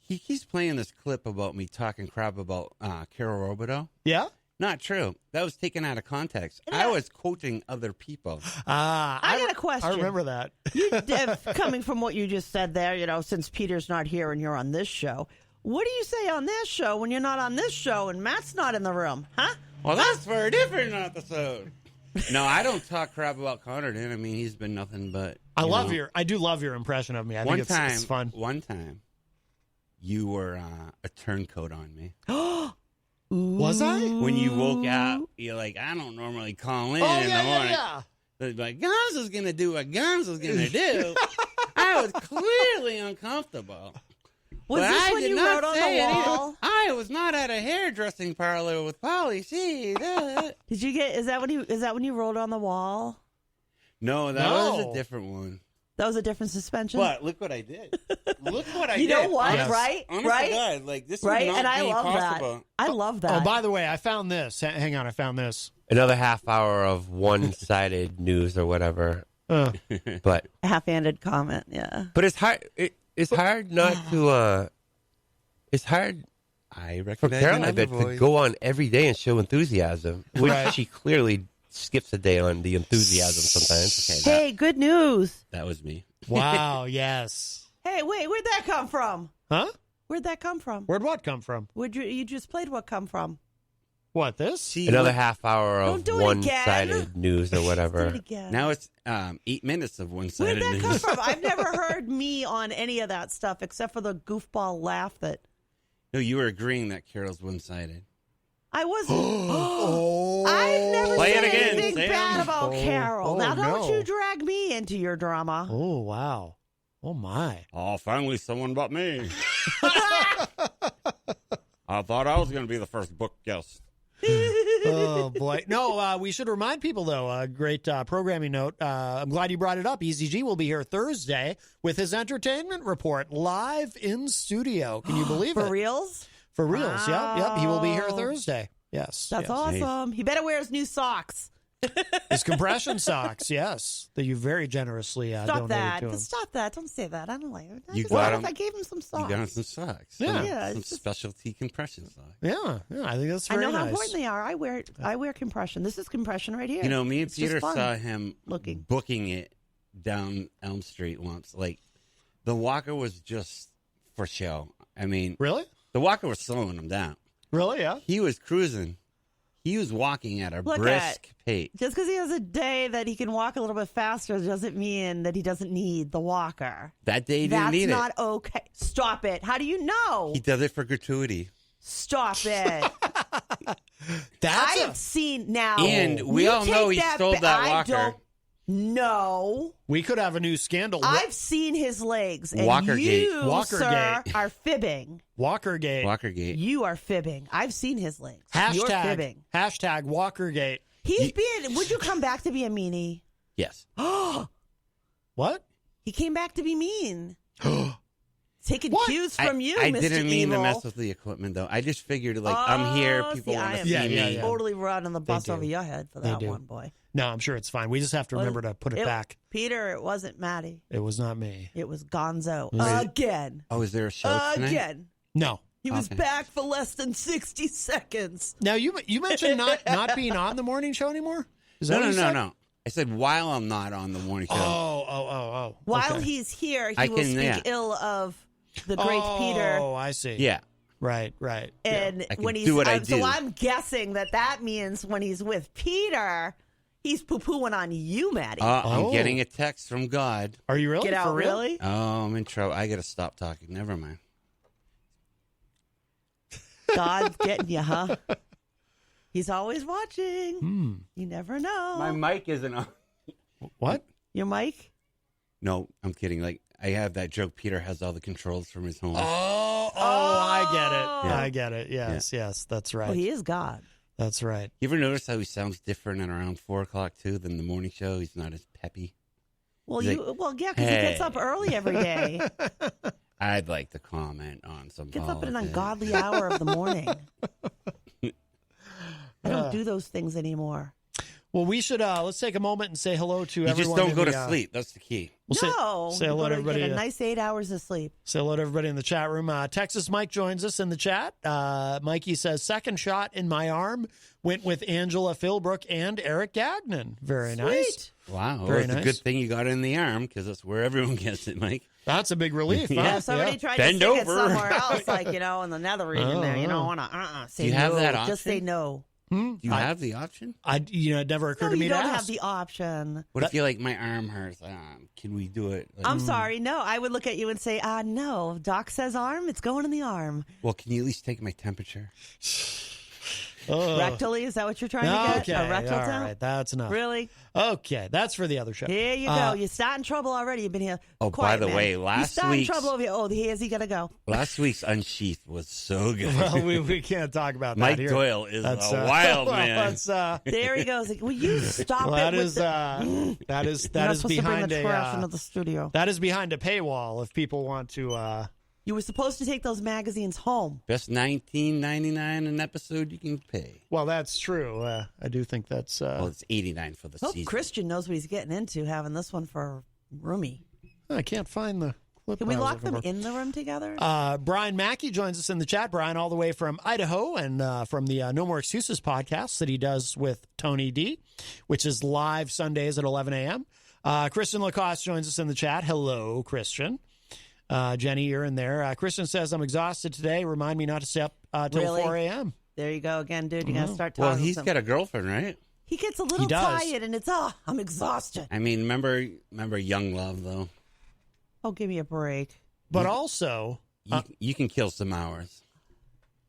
he keeps playing this clip about me talking crap about Carol Robideau. Yeah? Not true. That was taken out of context. I was quoting other people. I got a question. I remember that. Coming from what you just said there, since Peter's not here and you're on this show, what do you say on this show when you're not on this show and Matt's not in the room? Huh? Well, that's for a different episode. No, I don't talk crap about Connarton. I mean, he's been nothing but. I do love your impression of me. I think it's fun. One time, you were a turncoat on me. Was I? When you woke up, you're like, I don't normally call in the morning. Yeah. They're like, Gonzo's going to do what Gonzo's going to do. I was clearly uncomfortable. Was this when you wrote on the wall? I was not at a hairdressing parlor with Polly. Did you get? Is that when you wrote on the wall? No, that was a different one. That was a different suspension. But look what I did. Look what I did. You know what? Yes. Right? Honest right? to God, like this right? would not and I be love possible. that. I love that. Oh, by the way, I found this. Hang on, I found this. Another half hour of one-sided news or whatever. But half-handed comment, yeah. But it's hard. It's hard not to. It's hard for Caroline, I bet, to go on every day and show enthusiasm, which she clearly skips a day on the enthusiasm sometimes. Okay, hey, good news. That was me. Wow, yes. Hey, wait, where'd that come from? Huh? Where'd that come from? Where'd what come from? You just played what come from? What, this? Another half hour of one-sided news or whatever. Do it again. Now it's 8 minutes of one-sided news. Where'd that come from? I've never heard me on any of that stuff except for the goofball laugh that... No, you were agreeing that Carol's one-sided. I wasn't. I've never said anything bad about Carol. Now, don't you drag me into your drama. Oh, wow. Oh, my. Oh, finally someone but me. I thought I was going to be the first book guest. Oh, boy. No, we should remind people, though, a great programming note. I'm glad you brought it up. EZG will be here Thursday with his entertainment report live in studio. Can you believe it? For reals? For reals, wow. Yep. He will be here Thursday. Yes. That's awesome. He better wear his new socks. His compression socks, yes, that you very generously donated to him. Stop that. Don't say that. I don't like it. I gave him some socks. You got him some socks. Yeah. Some specialty compression socks. Yeah, I think that's very nice. I know how important they are. I wear compression. This is compression right here. You know, me and Peter saw him booking it down Elm Street once. Like, the walker was just for show. I mean... Really? The walker was slowing him down. Really, yeah? He was cruising. He was walking at a brisk pace. Just because he has a day that he can walk a little bit faster doesn't mean that he doesn't need the walker. That day he didn't need it. That's not okay. Stop it. How do you know? He does it for gratuity. Stop it. I have seen now. And we all know he stole that locker. No. We could have a new scandal. I've seen his legs. And Walkergate. You, sir, are fibbing. Walkergate. You are fibbing. I've seen his legs. You're fibbing. Hashtag Walkergate. Would you come back to be a meanie? Yes. What? He came back to be mean. Taking cues from you, I Mr. didn't mean Evil. to mess with the equipment, though. I just figured, I'm here. People want to see me. Totally running the bus over your head for that one, boy. No, I'm sure it's fine. We just have to remember to put it back. Peter, it wasn't Maddie. It was not me. It was Gonzo. Again. Oh, is there a show tonight? Again. No. He was back for less than 60 seconds. Now, you mentioned not being on the morning show anymore? Is that No. I said while I'm not on the morning show. Oh. While he's here, he will speak ill of the great Peter. Oh, I see. Yeah. Right. And when he's do what I do. So I'm guessing that means when he's with Peter, he's poo-pooing on you, Maddie. I'm getting a text from God. Are you really? Get out, for real? really? Oh, I'm in trouble. I got to stop talking. Never mind. God's getting you, huh? He's always watching. You never know. My mic isn't on. What? Your mic? No, I'm kidding. Like, I have that joke. Peter has all the controls from his home. I get it. Yeah. I get it. Yes, that's right. Well, he is God. That's right. You ever notice how he sounds different at around 4 o'clock, too, than the morning show? He's not as peppy. Well, He's because he gets up early every day. I'd like to comment on some Gets up at an politics. ungodly hour of the morning. I don't do those things anymore. Well, we should let's take a moment and say hello to you everyone. You just don't go to sleep. That's the key. We'll say hello to everybody. Get a nice 8 hours of sleep. Say hello to everybody in the chat room. Texas Mike joins us in the chat. Mikey says, second shot in my arm went with Angela Philbrook and Eric Gagnon. Very nice. Wow. Very it's nice. a good thing you got it in the arm because that's where everyone gets it, Mike. That's a big relief. Yeah, somebody tried Bend to stick over. it somewhere else, like, in the nether region there. You don't want to say Do you have no. that option? Just say no. Do you have the option? It never occurred to me to ask. You don't have the option. What if you my arm hurts? Can we do it? I'm sorry. No, I would look at you and say, no. Doc says arm. It's going in the arm. Well, can you at least take my temperature? Rectally? Is that what you're trying to get? Okay. A rectal All test? right. That's enough. Really? Okay. That's for the other show. Here you go. You're starting trouble already. You've been here. Oh, Quiet, by the man. way, You're last starting week's trouble over here. Oh, here's he got to go. Last week's Unsheathed was so good. Well, we can't talk about that Mike here. Doyle is a wild man. There he goes. Will you stop that it? is that is behind to bring the trash into the studio. That is behind a paywall. If people want to. You were supposed to take those magazines home. Best $19.99 an episode you can pay. Well, that's true. I do think that's. Well, it's $89 for the season. Christian knows what he's getting into having this one for roomie. I can't find the clip. Can we lock them in the room together? Brian Mackey joins us in the chat. Brian, all the way from Idaho and from the No More Excuses podcast that he does with Tony D, which is live Sundays at 11 a.m. Christian Lacoste joins us in the chat. Hello, Christian. Jenny, you're in there. Christian says, I'm exhausted today. Remind me not to stay up till 4 a.m. There you go again, dude. You got to start talking. Well, he's got a girlfriend, right? He gets a little tired, and it's, I'm exhausted. I mean, remember Young Love, though? Oh, give me a break. But also... You can kill some hours.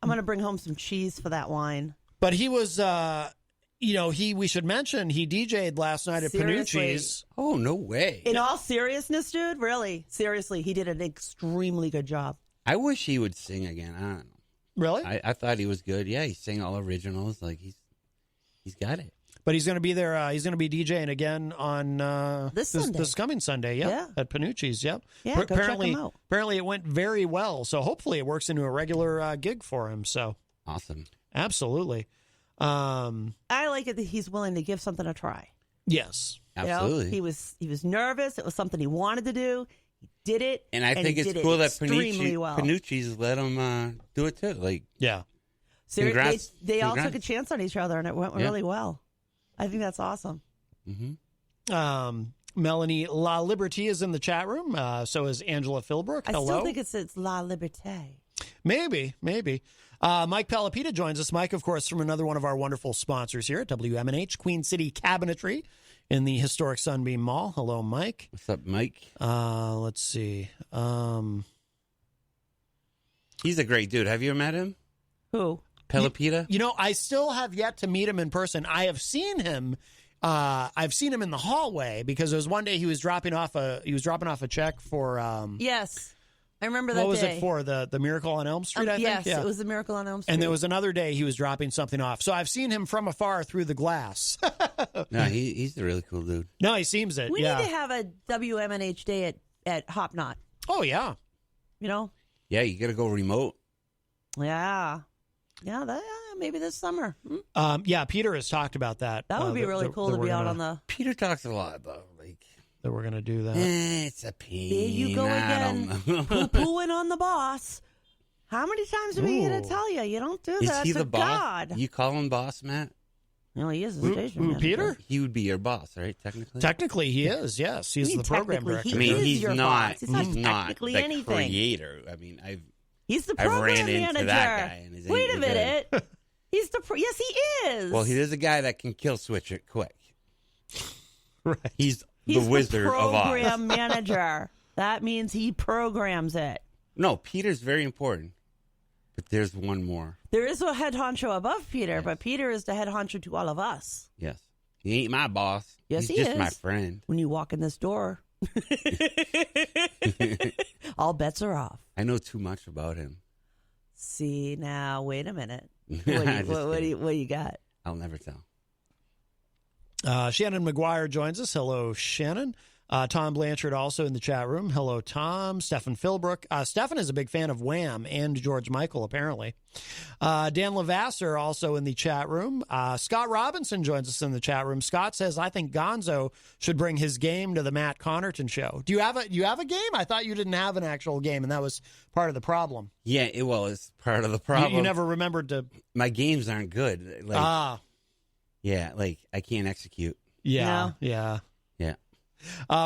I'm going to bring home some cheese for that wine. But he was... we should mention he DJ'd last night at Panucci's. Oh, no way. In all seriousness, dude, really, seriously, he did an extremely good job. I wish he would sing again. I don't know. Really? I thought he was good. Yeah, he sang all originals. Like he's got it. But he's going to be there. He's going to be DJing again on this coming Sunday. Yeah, at Panucci's. Yep. Yeah, go check him out. Apparently, it went very well. So hopefully, it works into a regular gig for him. So awesome. Absolutely. I like it that he's willing to give something a try. Yes, absolutely. He was nervous. It was something he wanted to do. He did it, and I think it's cool that well. Panucci's let him do it too. Like, yeah. Seriously, they all took a chance on each other, and it went really well. I think that's awesome. Mm-hmm. Melanie La Liberté is in the chat room. So is Angela Philbrook. Hello. I still think it's La Liberté. Maybe. Mike Palapita joins us. Mike, of course, from another one of our wonderful sponsors here at WMNH, Queen City Cabinetry in the historic Sunbeam Mall. Hello, Mike. What's up, Mike? Let's see. He's a great dude. Have you met him? Who? Pelopita? I still have yet to meet him in person. I have seen him. I've seen him in the hallway because there was one day he was dropping off a check for. Yes, I remember that. What was day. it for? The Miracle on Elm Street? I think. Yes, it was the Miracle on Elm Street. And there was another day he was dropping something off. So I've seen him from afar through the glass. No, he's a really cool dude. No, he seems it. We need to have a WMNH day at Hop Knot. Oh yeah. Yeah, you got to go remote. Yeah. Yeah, maybe this summer. Yeah, Peter has talked about that. That would be really cool to be out on the... Peter talks a lot about, that we're going to do that. It's a pain. There you go again. Poo-pooing on the boss. How many times are we going to tell you? You don't do that. Is he the boss? God. You call him boss, Matt? No, he is the station manager. Peter? He would be your boss, right? Technically? Technically, he is, yes. He's the program director. He's your not, boss. He's not technically the anything. creator. He's the I've program ran manager. into that guy. And Wait a minute. He's the... Yes, he is. Well, he is a guy that can kill switch it quick. Right. He's the Wizard of Oz. program manager. That means he programs it. No, Peter's very important. But there's one more. There is a head honcho above Peter, but Peter is the head honcho to all of us. Yes. He ain't my boss. Yes, He's just my friend. When you walk in this door, all bets are off. I know too much about him. See, now, wait a minute. What do you got? I'll never tell. Shannon McGuire joins us. Hello, Shannon. Tom Blanchard also in the chat room. Hello, Tom. Stefan Philbrook. Stefan is a big fan of Wham and George Michael, apparently. Dan Lavasser also in the chat room. Scott Robinson joins us in the chat room. Scott says, I think Gonzo should bring his game to the Matt Connarton show. Do you have a game? I thought you didn't have an actual game, and that was part of the problem. Yeah, it's part of the problem. You never remembered to... My games aren't good. Yeah, I can't execute. Yeah, no. yeah. Yeah.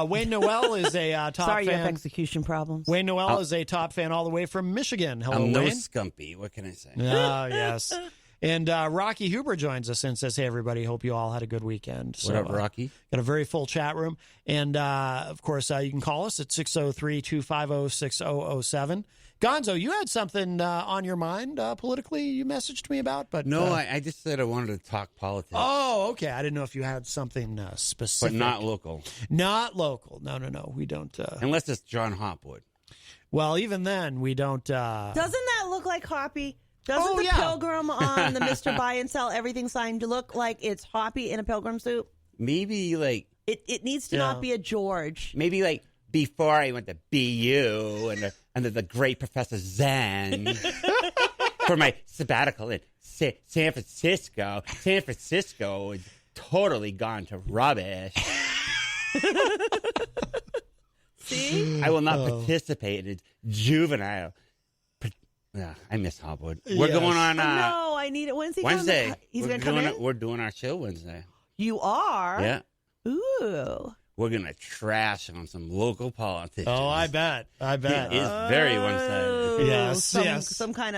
Wayne Noel is a top Sorry, fan. you have execution problems. Wayne Noel is a top fan all the way from Michigan. Hello, I'm no Wayne. scumpy. What can I say? Yes. And Rocky Huber joins us and says, hey, everybody, hope you all had a good weekend. What up, Rocky? Got a very full chat room. And, of course, you can call us at 603-250-6007. Gonzo, you had something on your mind politically you messaged me about? But no, I just said I wanted to talk politics. Oh, okay. I didn't know if you had something specific. But not local. Not local. No. We don't. Unless it's John Hopwood. Well, even then, we don't. Doesn't that look like Hoppy? Doesn't the pilgrim on the Mr. Buy and Sell Everything sign look like it's Hoppy in a pilgrim suit? Maybe It needs to not be a George. Maybe before I went to BU under the great Professor Zen for my sabbatical in San Francisco. San Francisco is totally gone to rubbish. See? I will not participate in juvenile. I miss Hopwood. We're going on. No, I need it. When's he Wednesday. He's going to come in? We're doing our show Wednesday. You are? Yeah. Ooh. We're going to trash on some local politicians. Oh, I bet. It is very one-sided. Yes, some kind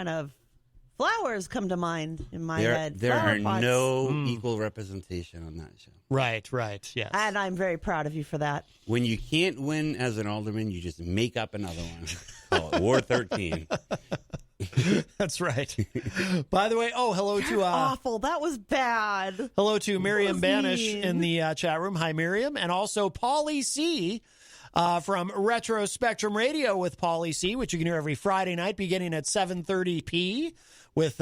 of flowers come to mind in my head. There Flower are pots. no equal representation on that show. Right, yes. And I'm very proud of you for that. When you can't win as an alderman, you just make up another one. Call it War 13. That's right. By the way, hello to awful. That was bad. Hello to Miriam Banish in the chat room. Hi, Miriam, and also Paulie C. From Retro Spectrum Radio with Paulie C., which you can hear every Friday night beginning at 7:30 p. With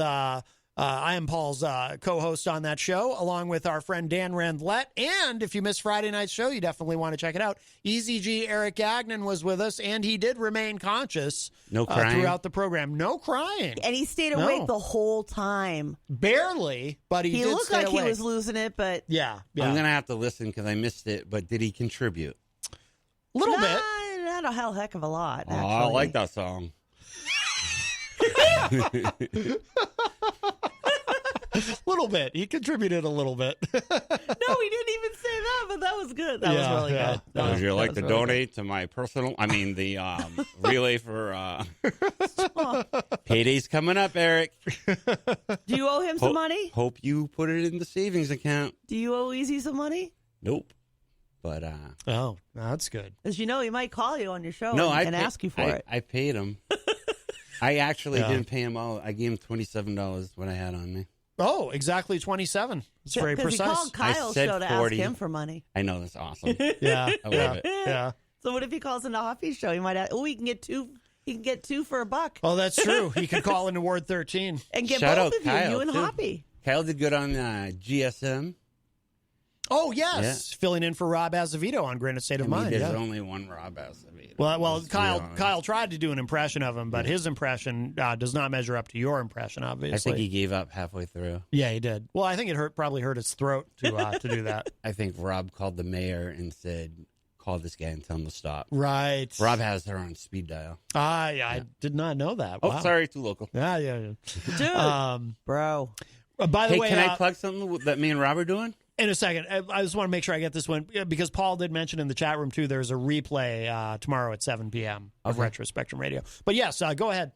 I am Paul's co-host on that show, along with our friend Dan Randlett. And if you missed Friday night's show, you definitely want to check it out. EZG Eric Gagnon was with us, and he did remain conscious throughout the program. No crying. And he stayed awake the whole time. Barely, but he did looked stay like awake. he was losing it, but... Yeah. I'm going to have to listen because I missed it, but did he contribute? A little bit. Not a heck of a lot, actually. I like that song. A little bit. He contributed a little bit. No, he didn't even say that, but that was good. That was really good. Would you like to donate to my personal, the relay for payday's coming up, Eric. Do you owe him some money? Hope you put it in the savings account. Do you owe Easy some money? Nope. But that's good. As you know, he might call you on your show and ask you for it. I paid him. I actually didn't pay him all. I gave him $27 when I had on me. Oh, exactly 27. It's very precise. Because he called Kyle's show to 40. Ask him for money. I know, that's awesome. Yeah. I love it. Yeah. So what if he calls into Hoppy's show? He might ask, he can get two. He can get two for $1. Oh, that's true. He could call into Ward 13 and get Shout both out of Kyle, you and too. Hoppy. Kyle did good on GSM. Oh, yes. Filling in for Rob Azevedo on Granite State of Mind. There's only one Rob Azevedo. Well, Kyle tried to do an impression of him, but his impression does not measure up to your impression, obviously. I think he gave up halfway through. Yeah, he did. Well, I think it probably hurt his throat to do that. I think Rob called the mayor and said, call this guy and tell him to stop. Right. Rob has her on speed dial. I did not know that. Wow. Oh, sorry, too local. Yeah. Dude, bro. By the way, can I plug something that me and Rob are doing? In a second. I just want to make sure I get this one, because Paul did mention in the chat room, too, there's a replay tomorrow at 7 p.m. of Retro Spectrum Radio. But yes, go ahead.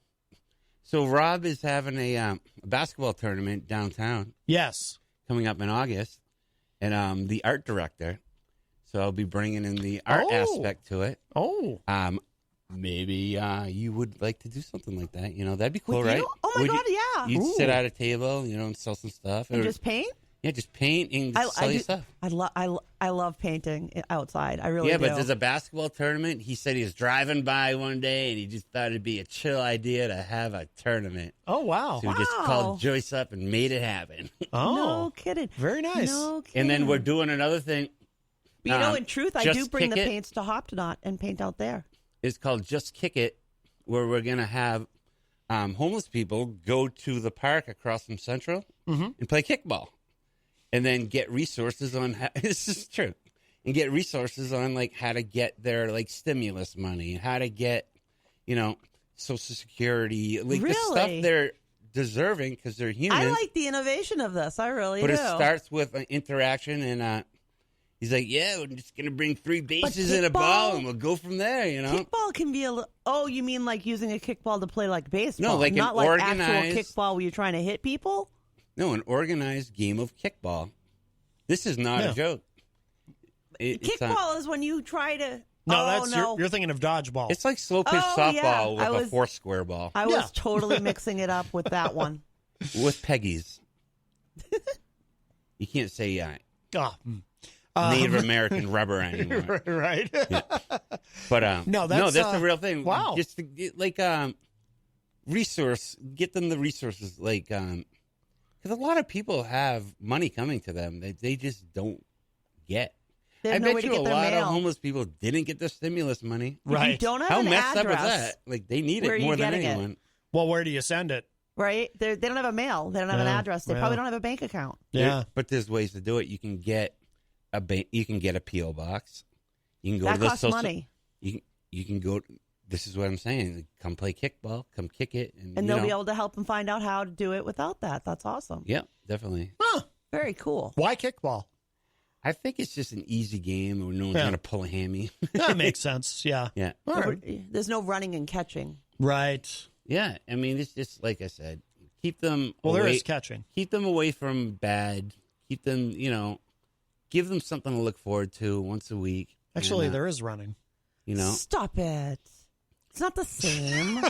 So Rob is having a basketball tournament downtown. Yes. Coming up in August. And the art director. So I'll be bringing in the art aspect to it. Oh. Maybe you would like to do something like that. That'd be cool, right? Oh, my God, yeah. You'd sit at a table, and sell some stuff. And just paint? Yeah, just paint and sell your stuff. I love painting outside. I really do. Yeah, but there's a basketball tournament. He said he was driving by one day, and he just thought it'd be a chill idea to have a tournament. Oh, wow. So we just called Joyce up and made it happen. Oh. No kidding. Very nice. No kidding. And then we're doing another thing. But in truth, I do bring the paints to Hoptonot and paint out there. It's called Just Kick It, where we're going to have homeless people go to the park across from Central and play kickball. And then get resources on this is true. And get resources on how to get their stimulus money and how to get, Social Security, the stuff they're deserving because they're humans. I like the innovation of this. I really do. But it starts with an interaction, and he's like, "Yeah, we're just gonna bring 3 bases and a ball, and we'll go from there." Kickball can be a little. Oh, you mean like using a kickball to play like baseball? No, not like actual kickball where you're trying to hit people. No, an organized game of kickball. This is not a joke. Kickball is when you try to. No, you're thinking of dodgeball. It's like slow pitch softball with a 4 square ball. I was totally mixing it up with that one. With Peggy's. You can't say Native American rubber anymore. Right. Yeah. But no, that's the real thing. Wow. Just to get, get them the resources, because a lot of people have money coming to them that they just don't get. I bet you a lot of homeless people didn't get their stimulus money. Right. If you don't have How an messed address, up is that? They need it more than anyone. Well, where do you send it? Right? They don't have a mail. They don't have an address. They probably don't have a bank account. Yeah. But there's ways to do it. You can get a P.O. box. You can go that to the costs money. You can go. This is what I'm saying. Come play kickball. Come kick it. And they'll be able to help them find out how to do it without that. That's awesome. Yeah, definitely. Huh. Very cool. Why kickball? I think it's just an easy game where no one's going to pull a hammy. That makes sense. Yeah. Yeah. Right. There's no running and catching. Right. Yeah. I mean, it's just like I said. Keep them away. There is catching. Keep them away from bad. Keep them, give them something to look forward to once a week. Actually, there is running. Stop it. It's not the same.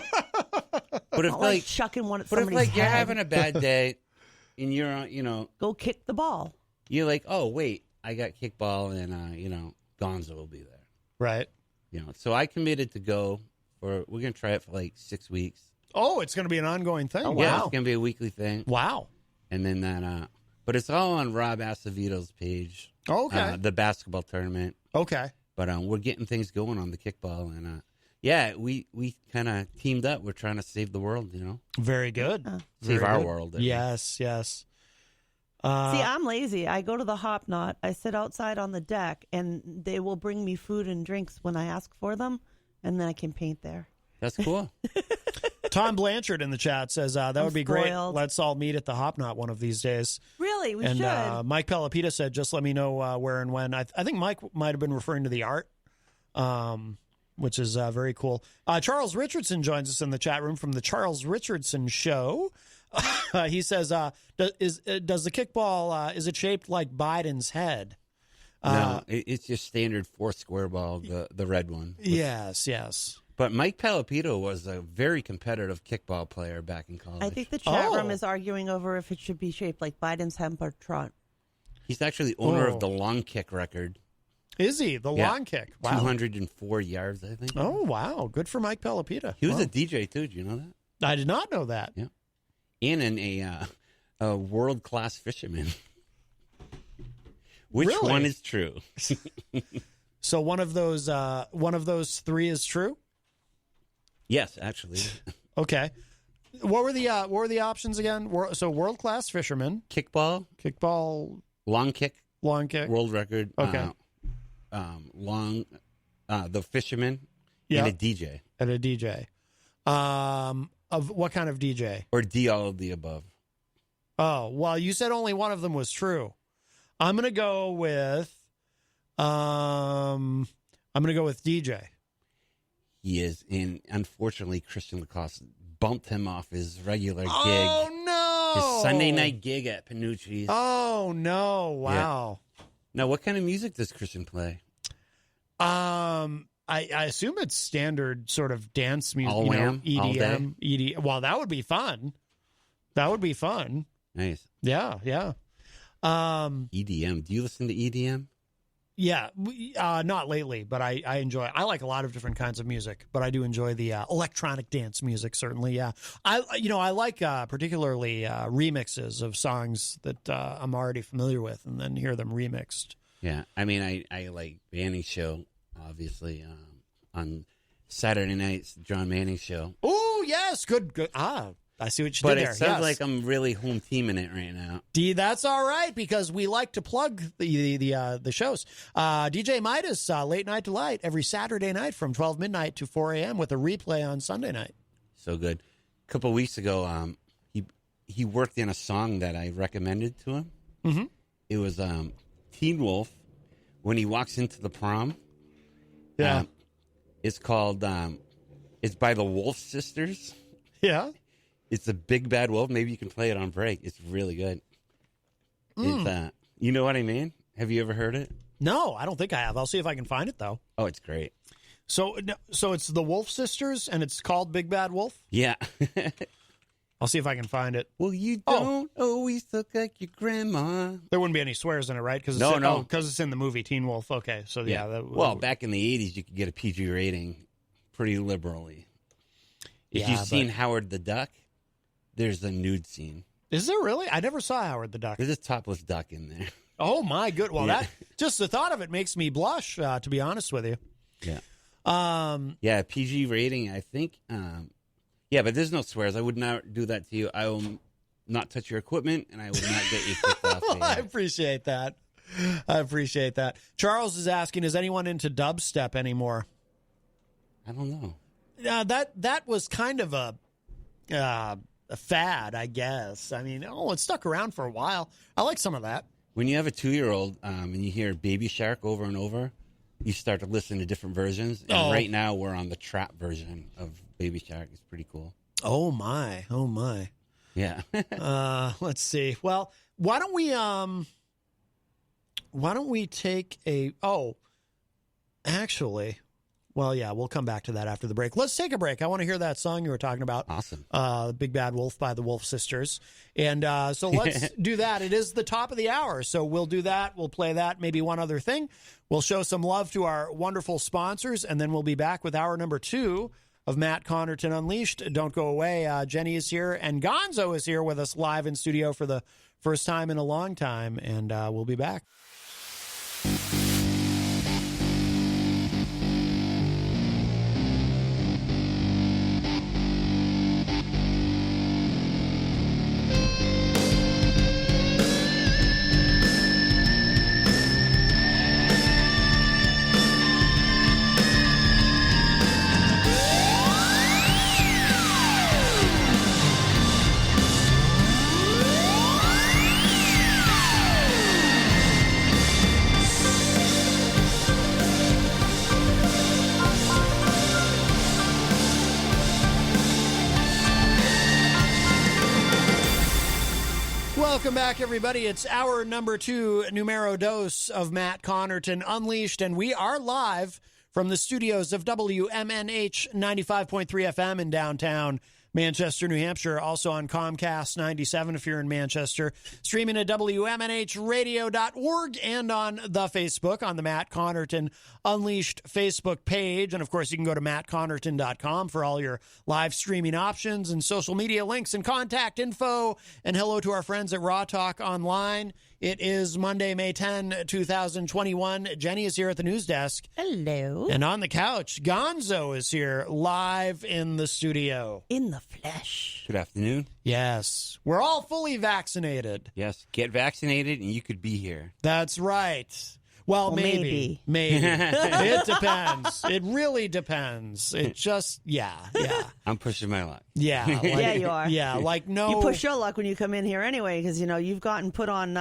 But if chucking one at somebody's somebody's head. You're having a bad day and you're go kick the ball. You're like, oh wait, I got kickball and Gonzo will be there. Right. So I committed to go we're gonna try it for 6 weeks. Oh, it's gonna be an ongoing thing. Oh, wow. Yeah, it's gonna be a weekly thing. Wow. And then that but it's all on Rob Acevedo's page. Okay. The basketball tournament. Okay. But we're getting things going on the kickball and we kind of teamed up. We're trying to save the world, Very good. Save our world. Yes. See, I'm lazy. I go to the Hopnot. I sit outside on the deck, and they will bring me food and drinks when I ask for them, and then I can paint there. That's cool. Tom Blanchard in the chat says that would be great. Let's all meet at the Hopnot one of these days. Really, we should. And Mike Pelopita said, just let me know where and when. I think Mike might have been referring to the art, which is very cool. Charles Richardson joins us in the chat room from the Charles Richardson Show. He says, does the kickball, is it shaped like Biden's head? No, it's just standard 4 square ball, the red one. Yes. But Mike Palapito was a very competitive kickball player back in college. I think the chat room is arguing over if it should be shaped like Biden's hemp or Trump. He's actually the owner of the long kick record. Is he? The long kick? Wow. 204 yards, I think. Oh, wow. Good for Mike Palapita. He was a DJ, too. Did you know that? I did not know that. Yeah. And a world-class fisherman. Which one is true? So one of those three is true? Yes, actually. Okay. What were the options again? So world-class fisherman. Kickball. Long kick. World record. Okay. The fisherman. And a DJ. Of what kind of DJ? Or D, all of the above. Oh, well, you said only one of them was true. I'm going to go with DJ. He is, and unfortunately, Christian Lacoste bumped him off his regular gig. Oh, no! His Sunday night gig at Panucci's. Oh, no. Wow. Yeah. Now, what kind of music does Christian play? I assume it's standard sort of dance music. All wham? EDM. All day? EDM. Well, that would be fun. Nice. Yeah. EDM. Do you listen to EDM? Yeah, not lately, but I enjoy. I like a lot of different kinds of music, but I do enjoy the electronic dance music. Certainly, yeah. I like particularly remixes of songs that I'm already familiar with, and then hear them remixed. Yeah, I mean, I like Manning's show, obviously, on Saturday nights, John Manning's show. Oh yes, good. I see what you did there. But it sounds like I'm really home teaming it right now. That's all right, because we like to plug the shows. DJ Midas, Late Night Delight, every Saturday night from 12 midnight to 4 a.m. with a replay on Sunday night. So good. A couple of weeks ago, he worked in a song that I recommended to him. Mm-hmm. It was Teen Wolf, when he walks into the prom. Yeah. It's called, it's by the Wolf Sisters. Yeah. It's a Big Bad Wolf. Maybe you can play it on break. It's really good. It's, you know what I mean? Have you ever heard it? No, I don't think I have. I'll see if I can find it, though. Oh, it's great. So it's the Wolf Sisters, and it's called Big Bad Wolf? Yeah. I'll see if I can find it. Well, you don't always look like your grandma. There wouldn't be any swears in it, right? No. Because it's in the movie Teen Wolf. Okay, so yeah. Well, back in the 80s, you could get a PG rating pretty liberally. If you've seen Howard the Duck, there's a nude scene. Is there really? I never saw Howard the Duck. There's a topless duck in there. Oh, my good. Well, that just the thought of it makes me blush, to be honest with you. Yeah. PG rating, I think. But there's no swears. I would not do that to you. I will not touch your equipment, and I will not get you kicked off. Well, I appreciate that. Charles is asking, is anyone into dubstep anymore? I don't know. That was kind of a fad, I guess. I mean, it stuck around for a while. I like some of that. When you have a 2-year-old and you hear Baby Shark over and over, you start to listen to different versions. And right now we're on the trap version of Baby Shark. It's pretty cool. Oh, my. Yeah. Let's see. Well, why don't we take a... Oh, actually... Well, yeah, we'll come back to that after the break. Let's take a break. I want to hear that song you were talking about. Awesome. Big Bad Wolf by the Wolf Sisters. And so let's do that. It is the top of the hour, so we'll do that. We'll play that, maybe one other thing. We'll show some love to our wonderful sponsors, and then we'll be back with hour number 2 of Matt Connarton Unleashed. Don't go away. Jenny is here, and Gonzo is here with us live in studio for the first time in a long time, and we'll be back. Welcome back, everybody. It's hour number 2, numero dos of Matt Connarton Unleashed, and we are live from the studios of WMNH 95.3 FM in downtown Manchester, New Hampshire, also on Comcast 97 if you're in Manchester, streaming at WMNHradio.org and on the Facebook on the Matt Connarton Unleashed Facebook page. And, of course, you can go to mattconnerton.com for all your live streaming options and social media links and contact info. And hello to our friends at Raw Talk Online. It is Monday, May 10, 2021. Jenny is here at the news desk. Hello. And on the couch, Gonzo is here live in the studio. In the flesh. Good afternoon. Yes. We're all fully vaccinated. Yes. Get vaccinated and you could be here. That's right. Well, maybe. It depends. It really depends. It just, yeah. I'm pushing my luck. Yeah. Like, yeah, you are. Yeah, like no. You push your luck when you come in here anyway, because, you've gotten put on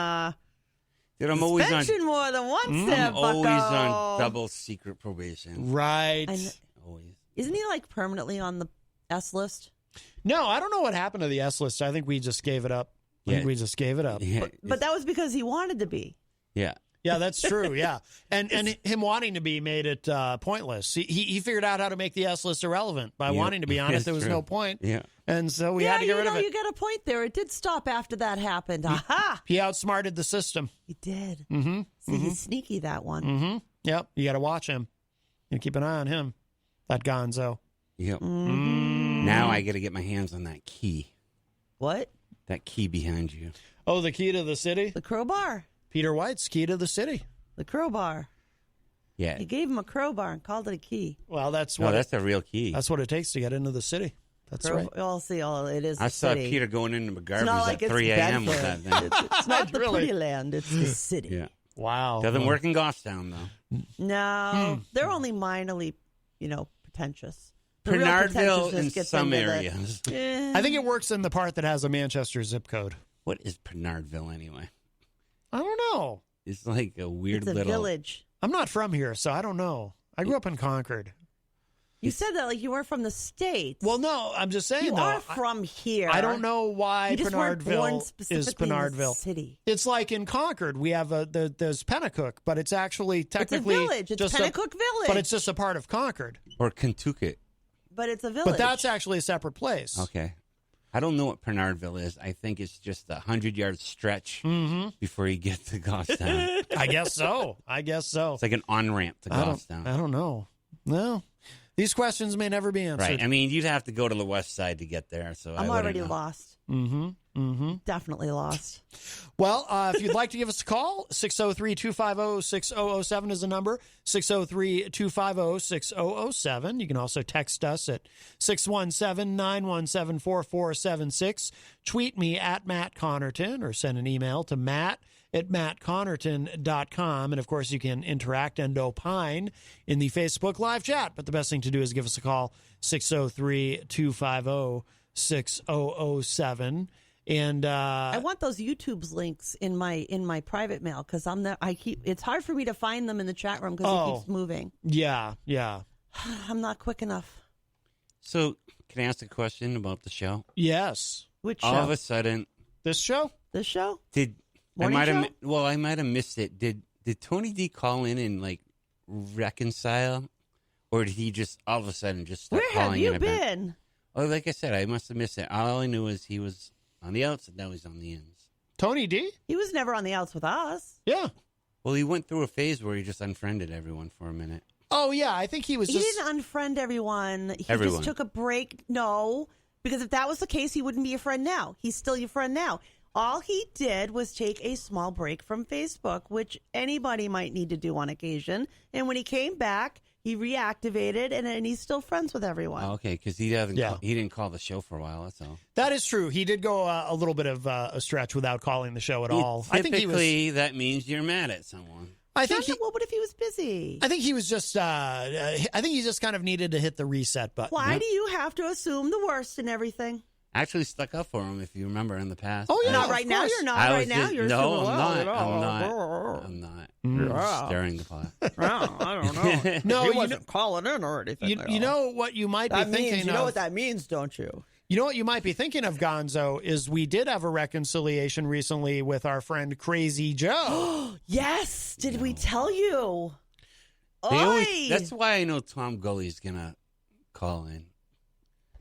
Dude, I'm always on more than once there, I'm always on double secret probation. Right. Always. Isn't he, permanently on the S list? No, I don't know what happened to the S list. I think we just gave it up. Yeah. But that was because he wanted to be. Yeah. Yeah, that's true. Yeah, and him wanting to be made it pointless. He figured out how to make the S list irrelevant by wanting to be on it. There was no point. Yeah, and so we had to get rid of it. You got a point there. It did stop after that happened. Aha! He outsmarted the system. He did. Mm-hmm. See, he's sneaky, that one. Mm-hmm. Yep. You got to watch him. You keep an eye on him. That Gonzo. Yep. Mm-hmm. Now I got to get my hands on that key. What? That key behind you. Oh, the key to the city. The crowbar. Peter White's key to the city. The crowbar. Yeah. He gave him a crowbar and called it a key. Well, that's a real key. That's what it takes to get into the city. That's right. Well, see, it is. I saw city. Peter going into McGarvey's at 3 a.m. with that thing. It's not the pretty land. It's the city. Yeah. Wow. Doesn't work in Goffstown, though. No. They're only minorly, pretentious. Bernardville in some areas. I think it works in the part that has a Manchester zip code. What is Bernardville anyway? I don't know. It's like a weird it's a little village. I'm not from here, so I don't know. I grew up in Concord. You said that like you were from the States. Well, no, I'm just saying, you though. are from here. I don't know why Bernardville is Bernardville. City. It's like in Concord, we have there's Pennacook, but it's actually technically it's a village. It's Pennacook Village. But it's just a part of Concord. Or Kentucket. But it's a village. But that's actually a separate place. Okay. I don't know what Bernardville is. I think it's just a 100-yard stretch before you get to Goffstown. I guess so. It's like an on-ramp to Goffstown. I don't know. No. These questions may never be answered. Right. I mean, you'd have to go to the west side to get there. So I'm already lost. Mm-hmm. Definitely lost. Well, if you'd like to give us a call, 603-250-6007 is the number, 603-250-6007. You can also text us at 617-917-4476. Tweet me at Matt Connarton or send an email to matt@mattconnerton.com. And, of course, you can interact and opine in the Facebook live chat. But the best thing to do is give us a call, 603-250-6007. And I want those YouTube's links in my private mail because it's hard for me to find them in the chat room because it keeps moving. Yeah. I'm not quick enough. So, can I ask a question about the show? Yes. Which show? All of a sudden, this show? This show? I might have missed it. Did Tony D call in and reconcile, or did he just all of a sudden just start calling in? Where have you been? Oh, like I said, I must have missed it. All I knew is he was on the outs, and now he's on the ins. Tony D? He was never on the outs with us. Yeah. Well, he went through a phase where he just unfriended everyone for a minute. Oh, yeah. I think he was He didn't unfriend everyone. He just took a break. No, because if that was the case, he wouldn't be your friend now. He's still your friend now. All he did was take a small break from Facebook, which anybody might need to do on occasion. And when he came back, he reactivated, and he's still friends with everyone. Oh, okay, because he didn't call the show for a while. That's all. That is true. He did go a little bit of a stretch without calling the show at all. Typically, that means you're mad at someone. But if he was busy? I think he was just. I think he just kind of needed to hit the reset button. Why do you have to assume the worst in everything? Actually stuck up for him, if you remember, in the past. Oh, yeah. Not right now. You're not right now. You're no, I'm not. Stirring the pot. I don't know. No, he wasn't calling in or anything. You know what you might be thinking of? You know what that means, don't you? You know what you might be thinking of, Gonzo, is we did have a reconciliation recently with our friend Crazy Joe. Yes. Did we tell you? That's why I know Tom Gully's going to call in.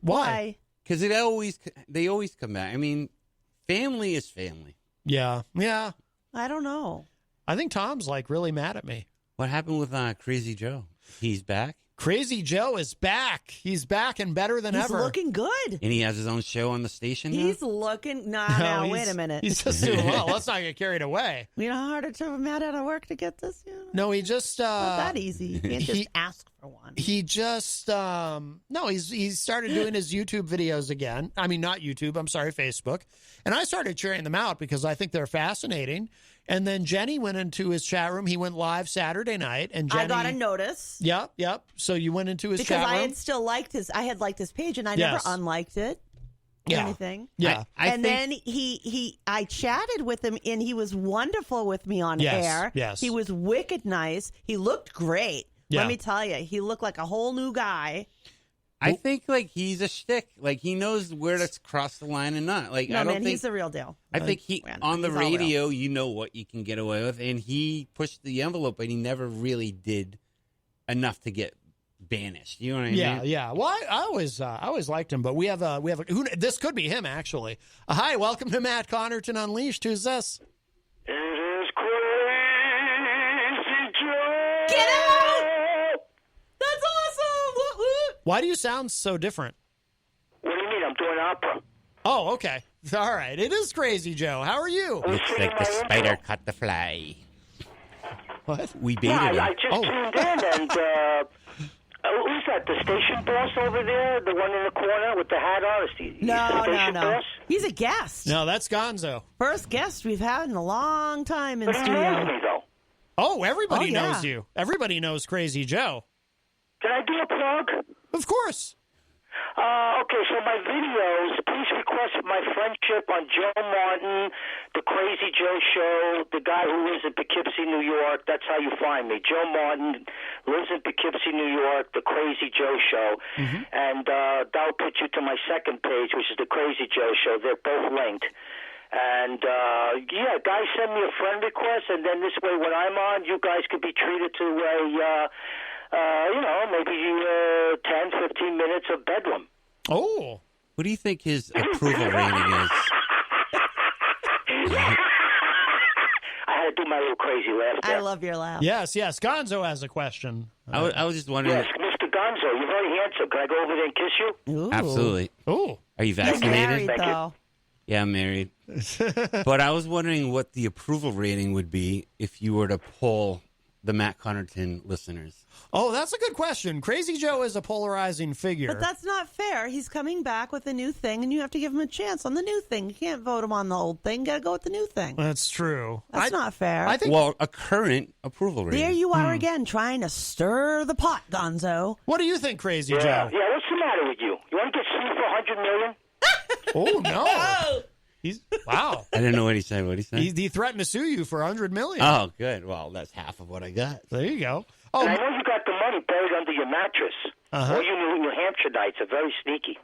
Why? Because they always come back. I mean, family is family. Yeah. I don't know. I think Tom's like really mad at me. What happened with Crazy Joe? He's back? Crazy Joe is back. He's back and better than ever. He's looking good. And he has his own show on the station now? He's looking... No, wait a minute. He's just doing well. Let's not get carried away. You know how hard it took Matt out of work to get this? No, he just... not that easy. You can't just ask for one. He just... he started doing his YouTube videos again. I mean, not YouTube. I'm sorry, Facebook. And I started cheering them out because I think they're fascinating. And then Jenny went into his chat room. He went live Saturday night, and Jenny, I got a notice. Yep. So you went into his chat room because I had still liked I had liked his page, and I never unliked it. Or anything. Yeah. Then I chatted with him, and he was wonderful with me on air. Yes. He was wicked nice. He looked great. Yeah. Let me tell you, he looked like a whole new guy. I think like he's a shtick. Like he knows where to cross the line and not. Like no, I don't think he's the real deal. I think on the radio, you know what you can get away with, and he pushed the envelope, but he never really did enough to get banished. You know what I mean? Yeah. Well, I always liked him, but we have this could be him actually. Hi, welcome to Matt Connarton Unleashed. Who's this? It is Crazy Joe. Get out! That's awesome. Why do you sound so different? What do you mean? I'm doing opera. Oh, okay. All right. It is Crazy Joe. How are you? Looks like the spider caught the fly. What? We baited him. I just tuned in, and who's that? The station boss over there? The one in the corner with the hat on? No. Boss? He's a guest. No, that's Gonzo. First guest we've had in a long time in But he knows studio. me, though. Oh, everybody Oh, yeah. knows you. Everybody knows Crazy Joe. Can I do a plug? Of course. Okay, so my videos, please request my friendship on Joe Martin, The Crazy Joe Show, the guy who lives in Poughkeepsie, New York. That's how you find me. Joe Martin lives in Poughkeepsie, New York, The Crazy Joe Show. Mm-hmm. And that'll put you to my second page, which is The Crazy Joe Show. They're both linked. And, guys send me a friend request, and then this way when I'm on, you guys could be treated to maybe 10, 15 minutes of bedlam. Oh. What do you think his approval rating is? I had to do my little crazy laugh there. I love your laugh. Yes. Gonzo has a question. I was just wondering. Yes, Mr. Gonzo, you're very handsome. Can I go over there and kiss you? Ooh. Absolutely. Oh. Are you He's vaccinated? married, Thank you. though. Yeah, I'm married. But I was wondering what the approval rating would be if you were to poll the Matt Connarton listeners. Oh, that's a good question. Crazy Joe is a polarizing figure. But that's not fair. He's coming back with a new thing, and you have to give him a chance on the new thing. You can't vote him on the old thing. You got to go with the new thing. That's true. That's not fair. I think. Well, a current approval rating. There you are again, trying to stir the pot, Gonzo. What do you think, Crazy Yeah, Joe? yeah, what's the matter with you? You want to get sued for $100 million? Oh no. Wow. I didn't know what he said. What he said? He threatened to sue you for $100 million. Oh, good. Well, that's half of what I got. There you go. And I Oh, know you got the money buried under your mattress. Uh-huh. All you New Hampshireites are very sneaky.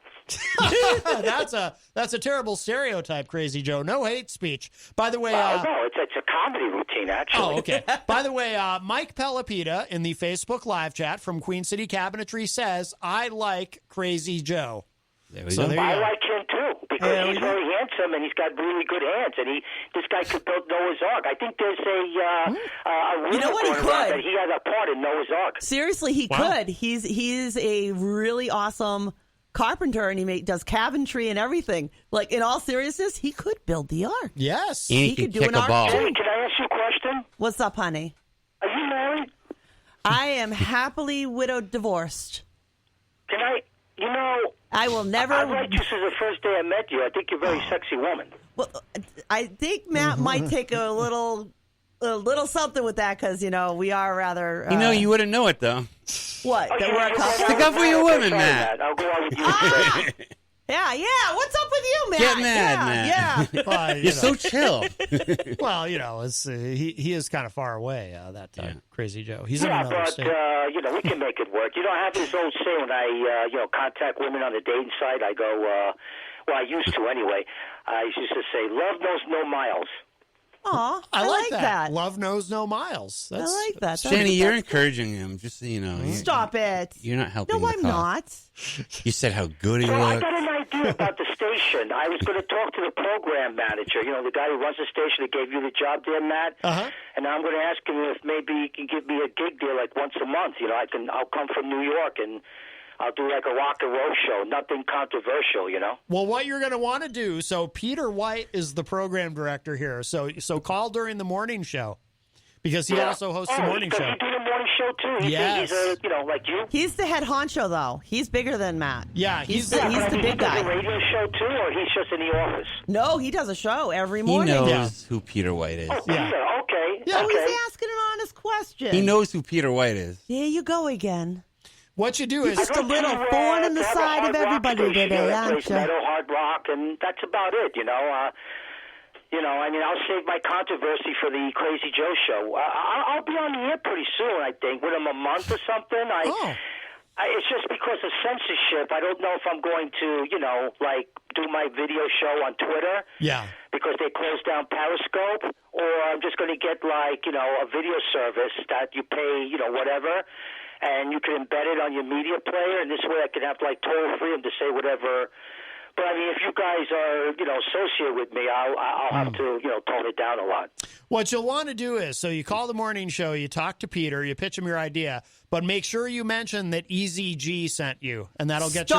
that's a terrible stereotype, Crazy Joe. No hate speech. By the way, No, it's a comedy routine, actually. oh, okay. By the way, Mike Pelopita in the Facebook live chat from Queen City Cabinetry says, "I like Crazy Joe." There we So go. there you I go. like him too because he's very handsome and he's got really good hands. And this guy could build Noah's Ark. I think there's a rumor You know what, he going around could. that he has a part in Noah's Ark. Seriously, he could. He's a really awesome carpenter, and he does cabinetry and everything. Like, in all seriousness, he could build the ark. Yes. And he could could do kick an a arc ball. too. Hey, can I ask you a question? What's up, honey? Are you married? I am happily widowed, divorced. Can I? You know, I will never. I liked you since the first day I met you. I think you're a very sexy woman. Well, I think Matt might take a little something with that because we are rather. You wouldn't know it, though. What? That we're a couple? Stick up for your woman, Sorry, Matt. I'll go out with you. Yeah. What's up with you, Matt? Get mad, Matt. Yeah. Well, You're so chill. well, it's, he is kind of far away that time. Yeah. Crazy Joe. He's in Yeah, another but state. we can make it work. I have this old saying when I contact women on the dating site. I go, I used to anyway. I used to say, "Love knows no miles." Aw, I like that. Love knows no miles. I like that. Jenny, you're encouraging him. Just so you know. Stop it. You're not helping. No, I'm not. You said how good he Well, I looked. got an idea about the station. I was going to talk to the program manager, the guy who runs the station that gave you the job there, Matt. Uh-huh. And I'm going to ask him if maybe he can give me a gig there like once a month. I'll come from New York and I'll do like a rock and roll show, nothing controversial, Well, what you're going to want to do, so Peter White is the program director here. So call during the morning show because he also hosts the morning show. Does he do the morning show too? Yes. He's like you? He's the head honcho, though. He's bigger than Matt. Yeah, he's the big guy. Does he do a radio show too, or he's just in the office? No, he does a show every He morning. knows who Peter White is. Oh, Yeah. Peter, okay. Yeah. Oh, Okay. he's asking an honest question. He knows who Peter White is. There you go again. What you do is Just a little thorn in the side of everybody today, aren't you? Metal, hard rock, and that's about it, I'll save my controversy for the Crazy Joe show. I'll be on the air pretty soon, I think, within a month or something. It's just because of censorship. I don't know if I'm going to, do my video show on Twitter. Yeah. Because they closed down Periscope, or I'm just going to get, a video service that you pay, whatever, and you can embed it on your media player, and this way I can have, total freedom to say whatever. But, if you guys are, associated with me, I'll have to, tone it down a lot. What you'll want to do is, so you call the morning show, you talk to Peter, you pitch him your idea, but make sure you mention that EZG sent you, and that'll get you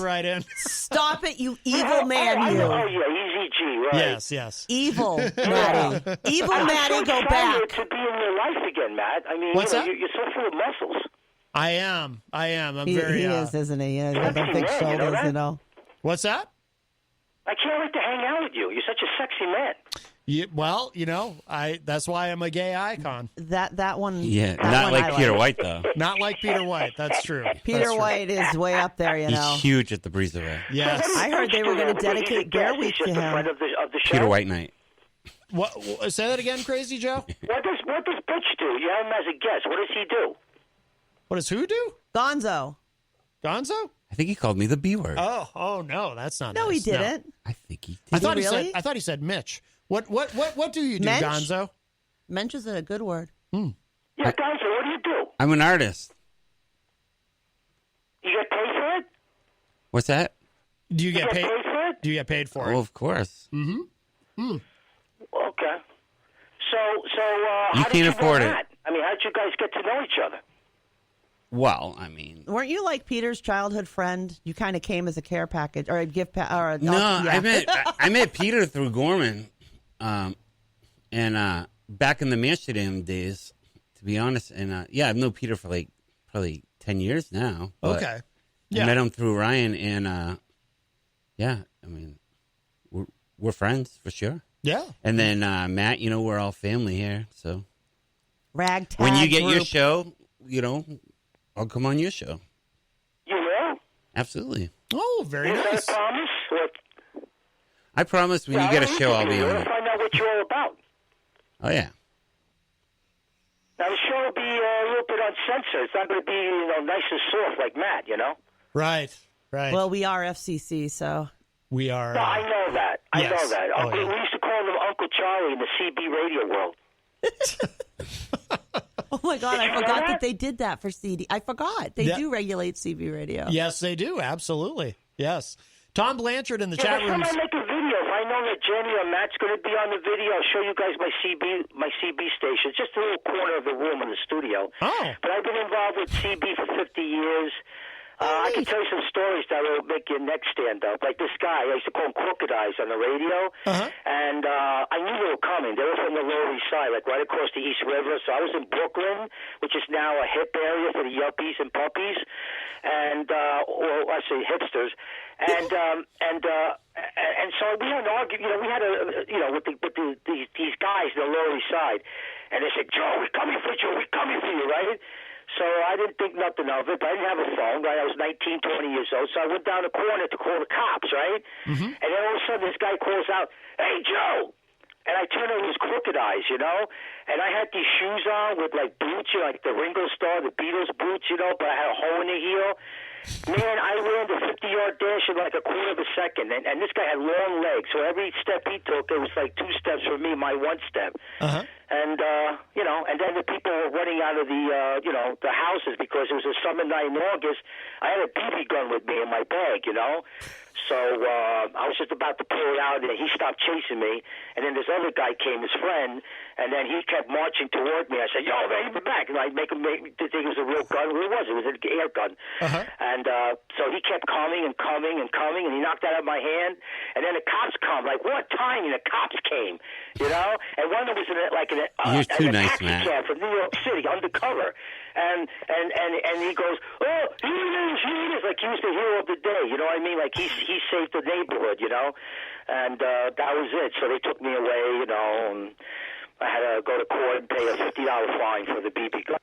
right in. Stop it, you evil man, you. Oh, yeah, EZG, right. Yes. Evil Matty. Evil Matty, go back. To be in your life again, Matt. What's that? You're so full of muscles. I am. I'm He very... is, isn't he? He's got the big shoulders, What's that? I can't wait to hang out with you. You're such a sexy man. That's why I'm a gay icon. That one. Yeah, not like Peter White, though. Not like Peter White. That's true. Peter White is way up there, He's huge at the Breezeway. Yes. I heard they were going to dedicate Bear Week to him. Of the show. Peter White night. What? Say that again, Crazy Joe? What does Butch do? You have him as a guest. What does he do? What does who do? Gonzo. Gonzo? I think he called me the B word. Oh no, that's not. No, nice. he didn't. No. I think he did. I thought Really? he said Mitch. What do you do, Mensch? Gonzo? Mensch is a good word. Yeah, Gonzo, what do you do? I'm an artist. You get paid for it? What's that? Do you get paid for it? Do you get paid for Oh, it? of course. Okay. So You how can't did you afford know it. that? How did you guys get to know each other? Well, Weren't you like Peter's childhood friend? You kind of came as a care package or a gift or a no, yeah. I met Peter through Gorman, and back in the Amsterdam days, to be honest. And I've known Peter for probably 10 years now. But Okay. I met him through Ryan, and we're friends for sure. Yeah. And then Matt, we're all family here, so Ragtag when you get group. your show, I'll come on your show. You will? Absolutely. Oh, very Is nice. that a promise? I promise when you get a show, I'll be I on want it. to find out what you're all about. Oh, yeah. Now, the show will be a little bit uncensored. It's not going to be, nice and soft like Matt, Right. Well, we are FCC, so. We are. No, I know that. I know that. Oh, We used to call him Uncle Charlie in the CB radio world. Oh my God! I Did you know forgot that? that they did that for CD. I forgot they do regulate CB radio. Yes, they do. Absolutely. Yes. Tom Blanchard in the chat room. Next time I make a video, if I know that Jenny or Matt's going to be on the video, I'll show you guys my CB station. It's just a little corner of the room in the studio. Oh. But I've been involved with CB for 50 years. I can tell you some stories that will make your neck stand up. Like this guy, I used to call him Crooked Eyes on the radio. And I knew they were coming. They were from the Lower East Side, like right across the East River. So I was in Brooklyn, which is now a hip area for the yuppies and puppies, and or I say hipsters. And so we had an argument. We had with these guys in the Lower East Side, and they said, "Joe, we're coming for you. We're coming for you," right? So I didn't think nothing of it, but I didn't have a phone, right? I was 19, 20 years old, so I went down the corner to call the cops, right? And then all of a sudden this guy calls out, "Hey, Joe!" And I turned over his Crooked Eyes, and I had these shoes on with, like, boots, like the Ringo Starr, the Beatles boots, but I had a hole in the heel. Man, I ran the 50-yard dash in like a quarter of a second, and this guy had long legs, so every step he took, it was like 2 steps for me, my 1 step. Uh-huh. And, and then the people were running out of the houses because it was a summer night in August. I had a BB gun with me in my bag, So I was just about to pull it out, and he stopped chasing me. And then this other guy came, his friend, and then he kept marching toward me. I said, "Yo, man, give me back!" And I'd make him think it was a real gun. It was. It was an air gun. Uh-huh. And so he kept coming and coming and coming, and he knocked that out of my hand. And then the cops come. Like, what time? And the cops came, And one of them was in You're too a nice, taxi man. cab from New York City, undercover. And he goes, "Oh, here it is!" Like he was the hero of the day. You know what I mean? Like he saved the neighborhood. And that was it. So they took me away. And I had to go to court and pay a $50 fine for the BB gun.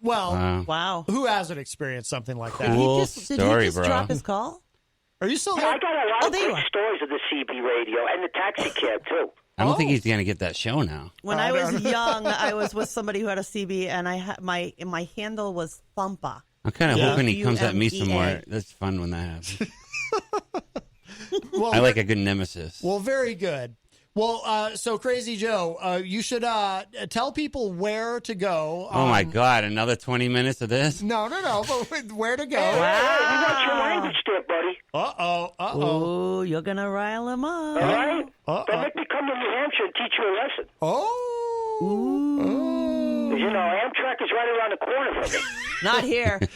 Well, wow. Who hasn't experienced something like that? Cool Did story, he just bro. drop his call? Are you still there? Yeah, I got a lot of there you great are. stories of the CB radio and the taxi cab too. I don't think he's going to get that show now. When I was young, I was with somebody who had a CB, and my handle was Thumpa. I'm kind of hoping he comes at me some more. Thumpa. That's fun when that happens. Well, I like a good nemesis. Well, very good. Well, so Crazy Joe, you should tell people where to go. Oh, my God. Another 20 minutes of this? No, but where to go. Hey, we got your language there, buddy. Uh-oh. Oh, you're going to rile him up. All right? Uh-oh. Don't make me come to New Hampshire and teach you a lesson. Oh. Amtrak is right around the corner from me. Not here. No,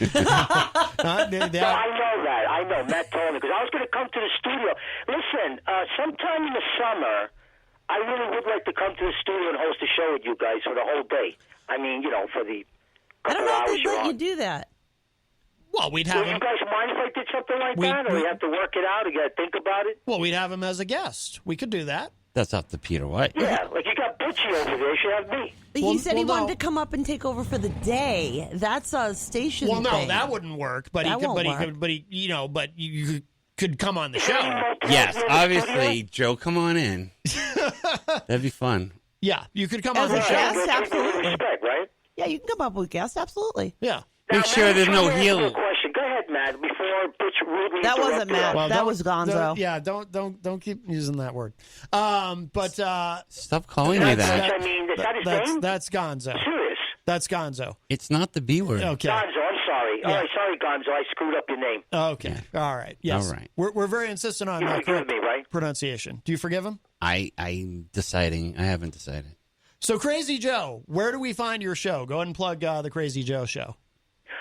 I know that. I know. Matt told me, because I was going to come to the studio. Listen, sometime in the summer, I really would like to come to the studio and host a show with you guys for the whole day. I mean, for the I don't couple know hours if they'd you're let on. you do that. Well, we'd Would have you him. guys mind if I did something like that? Or we have to work it out? Or you got to think about it? Well, we'd have him as a guest. We could do that. That's up to Peter White. Yeah, like you got Butchie over there. You should have me. He said he no. wanted to come up and take over for the day. That's a station Well, no, thing. that wouldn't work. But That won't work. you could come on the show. Yes, obviously, Joe, come on in. That'd be fun. Yeah, you could come As on a the show. guest, absolutely. Respect, right? Yeah, you can come up with guests, absolutely. Yeah. Make sure there's no heel. Question. Go ahead, Matt. Before Butch rudely That wasn't interrupted Matt. us. That was Gonzo. Don't keep using that word. Stop calling me that. I mean, is that his name? That's Gonzo. Serious? That's Gonzo. It's not the B word. Okay. Gonzo, I'm sorry. Yeah. All right, sorry, Gonzo. I screwed up your name. Okay. All right. Yes. All right. We're very insistent on You forgive correct me, right? pronunciation. Do you forgive him? I'm deciding. I haven't decided. So, Crazy Joe, where do we find your show? Go ahead and plug the Crazy Joe show.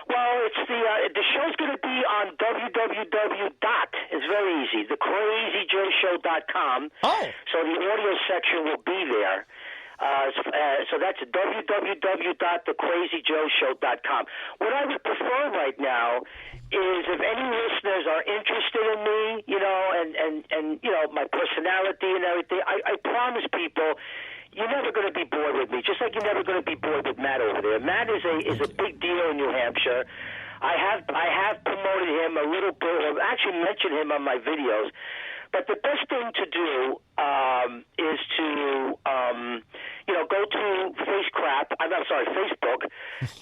Well, it's the show's going to be on www. It's very easy. thecrazyjoeshow.com. Oh. So the audio section will be there. So that's www.thecrazyjoeshow.com. What I would prefer right now is if any listeners are interested in me, and my personality and everything, I promise people you're never going to be bored with me, just like you're never going to be bored with Matt over there. Matt is a big deal in New Hampshire. I have promoted him a little bit, or actually mentioned him on my videos. But the best thing to do is to go to Facebook,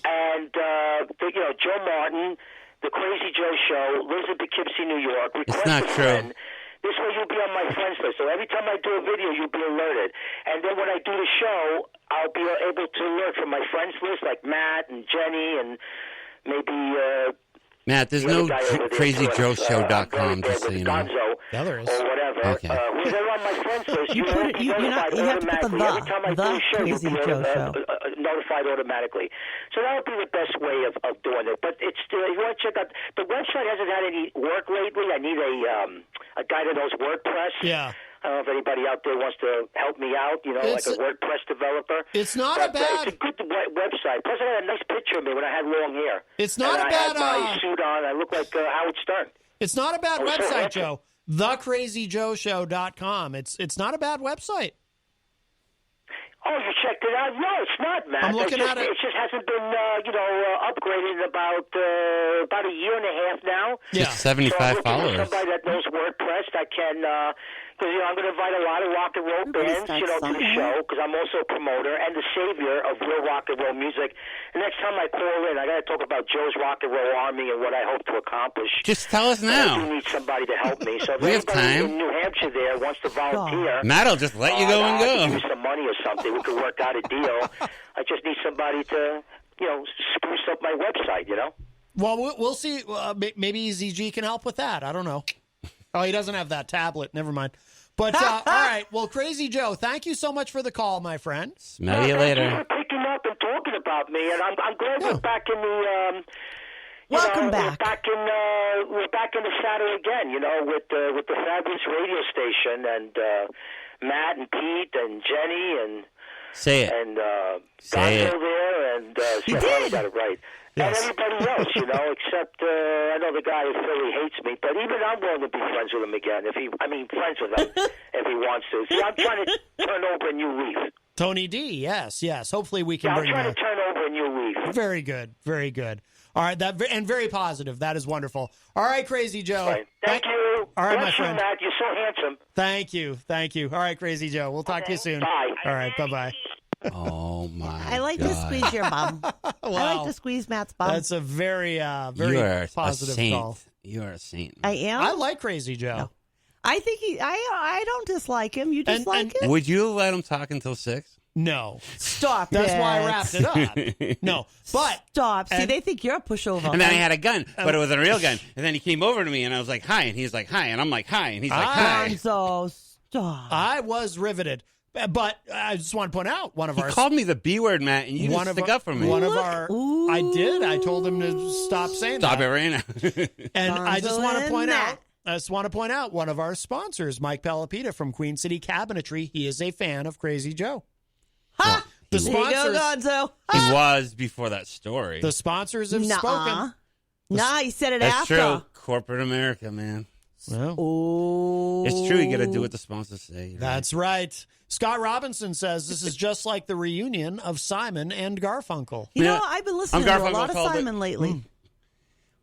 and Joe Martin, The Crazy Joe Show, lives in Poughkeepsie, New York. It's not true. This way you'll be on my friends list. So every time I do a video, you'll be alerted. And then when I do the show, I'll be able to alert from my friends list, like Matt and Jenny and maybe... Matt, there's no crazyjoeshow.com, just so you know. Gonzo, Yeah, there is. or whatever. Okay. Who's ever on my friends list, You you'll be notified you have to put the automatically. Every time I do a show, you'll Crazy be Joe show. notified automatically. So that would be the best way of doing it. But it's you want to check out the website. Hasn't had any work lately. I need a guy that knows WordPress. Yeah. I don't know if anybody out there wants to help me out, like a WordPress developer. It's not But, a bad... it's a good website. Plus, I had a nice picture of me when I had long hair. It's not and a bad... I had my suit on. I look like Howard Stern. It's not a bad Oh, so website, handsome. Joe. thecrazyjoeshow.com. It's not a bad website. Oh, you checked it out? No, it's not, Matt. I'm looking at it. It just hasn't been, upgraded in about a year and a half now. Yeah. Just 75 so I'm looking for followers. somebody that knows WordPress that can Because, I'm going to invite a lot of rock and roll bands, to the show, because I'm also a promoter and the savior of real rock and roll music. And next time I call in, I got to talk about Joe's Rock and Roll Army and what I hope to accomplish. Just tell us now. I do need somebody to help me. So if we have anybody time. in New Hampshire there wants to volunteer, Matt'll just let you go and go. Give me some money or something. We could work out a deal. I just need somebody to, spruce up my website. Well, we'll see. Maybe ZG can help with that. I don't know. Oh, he doesn't have that tablet. Never mind. But, all right. Well, Crazy Joe, thank you so much for the call, my friend. Smell you later. Thank you for picking up and talking about me, and I'm glad we're back in the... Welcome back. We're back in the saddle again, with the fabulous radio station, and Matt and Pete and Jenny and... Say it. And Say Gonzo there, and I finally got it right. Yes. And everybody else, except I know the guy in Philly hates me, but even I'm willing to be friends with him again. Friends with him if he wants to. See, I'm trying to turn over a new leaf. Tony D, yes. Hopefully we can bring I'm trying to turn over a new leaf. Very good. All right, and very positive. That is wonderful. All right, Crazy Joe. Right. Thank you. All right, my friend. Matt. You're so handsome. Thank you. All right, Crazy Joe. We'll talk to you soon. Bye. All right, bye-bye. Oh, my I like to squeeze your bum. Wow. I like to squeeze Matt's bum. That's a very positive call. You are a saint. I am? I like Crazy Joe. No. I think I don't dislike him. You dislike him? Would you let him talk until 6? No. Stop That's why I wrapped it up. No. But stop. See, they think you're a pushover. And then I had a gun, but it was a real gun. And then he came over to me, and I was like, hi. And he's like, hi. And I'm like, hi. And he's like, hi. Gonzo, stop. I was riveted. But I just want to point out He called me the B word, Matt, and you just stick up for me. I did. I told him to stop saying that. Stop it right now. And I just want to point out one of our sponsors, Mike Pelopita from Queen City Cabinetry. He is a fan of Crazy Joe. Ha! The there you go, Gonzo. He was before that story. The sponsors have spoken. He said it That's after. True. Corporate America, man. Well, it's true. You got to do what the sponsors say. Right? That's right. Scott Robinson says this is just like the reunion of Simon and Garfunkel. I've been listening to a lot of Simon lately.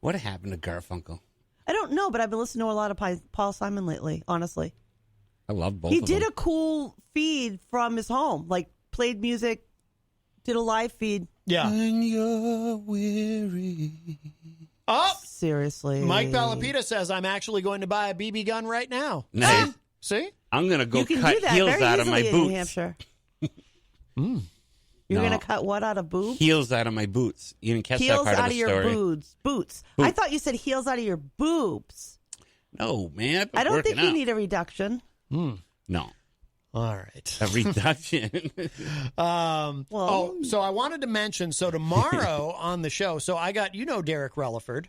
What happened to Garfunkel? I don't know, but I've been listening to a lot of Paul Simon lately, honestly. I love both of them. He did a cool feed from his home, like played music, did a live feed. Yeah. When you're weary. Oh! Seriously. Mike Pelopita says, I'm actually going to buy a BB gun right now. Nice. See? I'm going to go cut heels out of my boots. New Hampshire. You're going to cut what out of boobs? Heels out of my boots. You didn't catch heels that part out of the your story. Boots. I thought you said heels out of your boobs. No, man. I don't think you need a reduction. No. All right. A reduction. So I wanted to mention, tomorrow on the show, I got, Derek Relaford.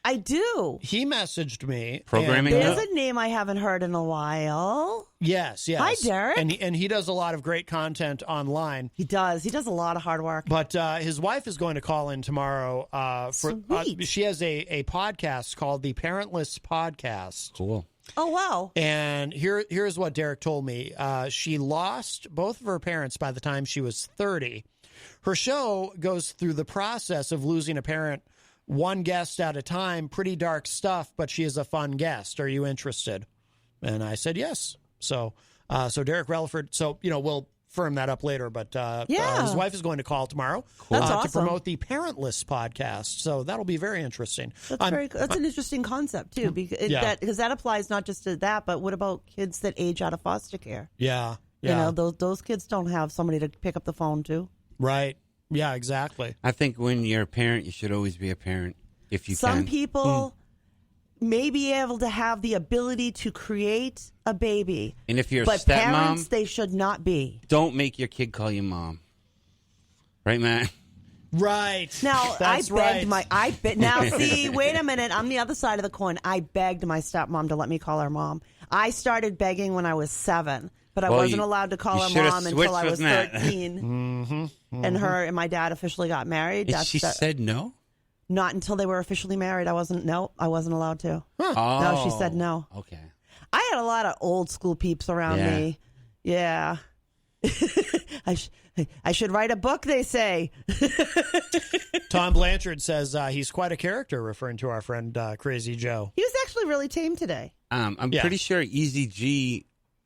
I do. He messaged me. Programming. There's a name I haven't heard in a while. Yes. Hi, Derek. And he does a lot of great content online. He does. He does a lot of hard work. But his wife is going to call in tomorrow. She has a podcast called the Parentless Podcast. Cool. Oh, wow. And here's what Derek told me. She lost both of her parents by the time she was 30. Her show goes through the process of losing a parent one guest at a time. Pretty dark stuff, but she is a fun guest. Are you interested? And I said yes. So Derek Relaford. We'll firm that up later. But his wife is going to call tomorrow to promote the Parentless Podcast. So that'll be very interesting. That's an interesting concept too, because that applies not just to that, but what about kids that age out of foster care? Yeah. Those kids don't have somebody to pick up the phone to. Right. Yeah, exactly. I think when you're a parent, you should always be a parent if you can. Some people may be able to have the ability to create a baby. And if you're a stepmom, parents, they should not be. Don't make your kid call you mom. Right, Matt? Right. Now, Now, see, wait a minute. I'm the other side of the coin. I begged my stepmom to let me call her mom. I started begging when I was 7. But I wasn't allowed to call her mom until I was 13. And her and my dad officially got married. She said no? Not until they were officially married. I wasn't allowed to. Huh. Oh, no, she said no. Okay. I had a lot of old school peeps around me. Yeah. I should write a book, they say. Tom Blanchard says he's quite a character, referring to our friend Crazy Joe. He was actually really tame today. I'm pretty sure Easy G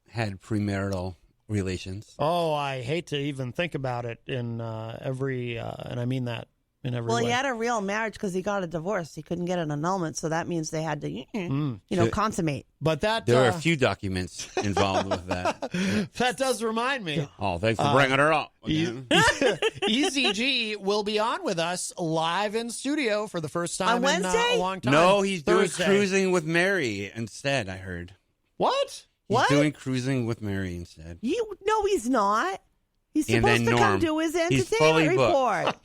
had premarital relations. Oh, I hate to even think about it in every, and I mean that in every way. Well, he had a real marriage because he got a divorce. He couldn't get an annulment, so that means they had to, consummate. But there are a few documents involved with that. That does remind me. Oh, thanks for bringing her up. Easy G will be on with us live in studio for the first time on in Wednesday? A long time. No, he's Thursday. doing Cruising with Mary instead, I heard. What? He's doing Cruising with Mary instead. No, he's not. He's And supposed to then come Norm. do his He's entertainment fully report.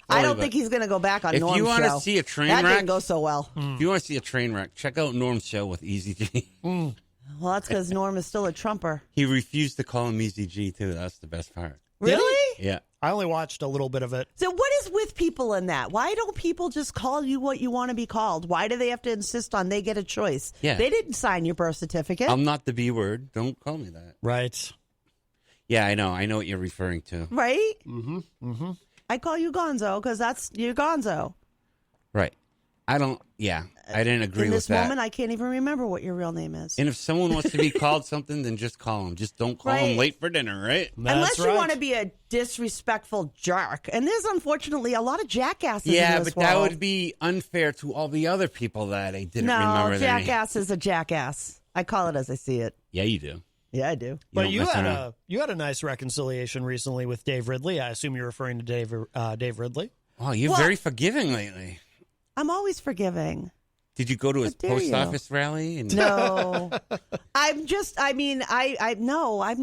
I don't think he's going to go back on Norm's show. If you want to see a train that wreck, didn't go so well. If you want to see a train wreck, check out Norm's show with Easy G. Well, that's because Norm is still a Trumper. He refused to call him Easy G too. That's the best part. Really? Yeah. I only watched a little bit of it. So what is with people in that? Why don't people just call you what you want to be called? Why do they have to insist on they get a choice? Yeah. They didn't sign your birth certificate. I'm not the B word. Don't call me that. Right. Yeah, I know. I know what you're referring to. Right? Mm-hmm. I call you Gonzo because that's your Gonzo. Right. I didn't agree in with this that. moment, I can't even remember what your real name is. And if someone wants to be called something, then just call them. Just don't call them late for dinner, right? Unless you want to be a disrespectful jerk. And there's unfortunately a lot of jackasses in this but that world. would be unfair to all the other people that I didn't remember their name. Jackass is a jackass. I call it as I see it. Yeah, you do. Yeah, I do. But you had a nice reconciliation recently with Dave Ridley. I assume you're referring to DaveRidley. Oh, you're very forgiving lately. I'm always forgiving. Did you go to his post office rally? No. I'm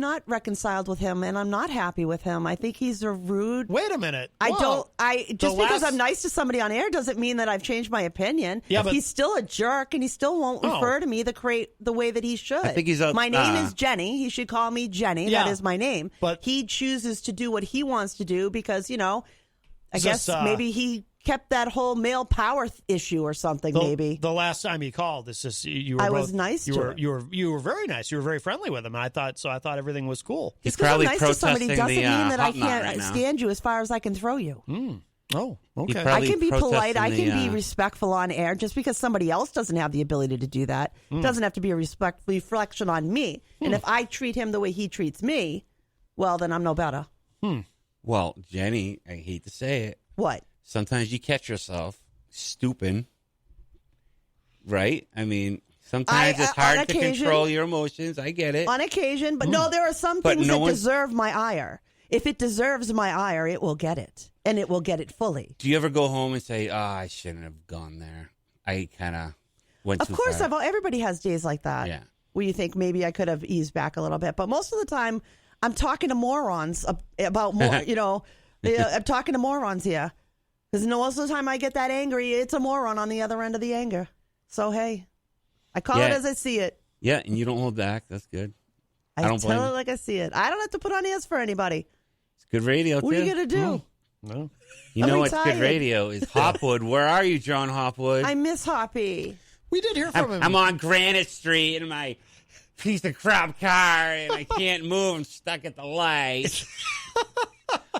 not reconciled with him, and I'm not happy with him. I think he's a rude. Wait a minute. Because I'm nice to somebody on air doesn't mean that I've changed my opinion. Yeah, but he's still a jerk, and he still won't refer to me the way that he should. I think he's my name is Jenny. He should call me Jenny. Yeah, that is my name. But he chooses to do what he wants to do because, I guess maybe he kept that whole male power issue or something. Maybe the last time he called, I was nice to him. You were very nice. You were very friendly with him. And I thought everything was cool. He's because probably I'm nice to somebody doesn't mean that I can't right stand you as far as I can throw you. Oh, okay. I can be polite. I can be respectful on air. Just because somebody else doesn't have the ability to do that doesn't have to be a reflection on me. And if I treat him the way he treats me, well, then I'm no better. Well, Jenny, I hate to say it. What? Sometimes you catch yourself stooping, right? I mean, sometimes it's hard to control your emotions. I get it. On occasion, but no, there are some things that deserve my ire. If it deserves my ire, it will get it, and it will get it fully. Do you ever go home and say, I shouldn't have gone there? I kind of went too far. Of course, everybody has days like that. Yeah. Where you think maybe I could have eased back a little bit. But most of the time, I'm talking to morons about more, I'm talking to morons here. Because most of the time I get that angry, it's a moron on the other end of the anger. So, hey, I call it as I see it. Yeah, and you don't hold back. That's good. I don't tell it like I see it. I don't have to put on airs for anybody. It's good radio, What too. are you going to do? No. You know what's good radio is Hopwood. Where are you, John Hopwood? I miss Hoppy. We did hear from him. I'm on Granite Street in my piece of crap car, and I can't move. I'm stuck at the light.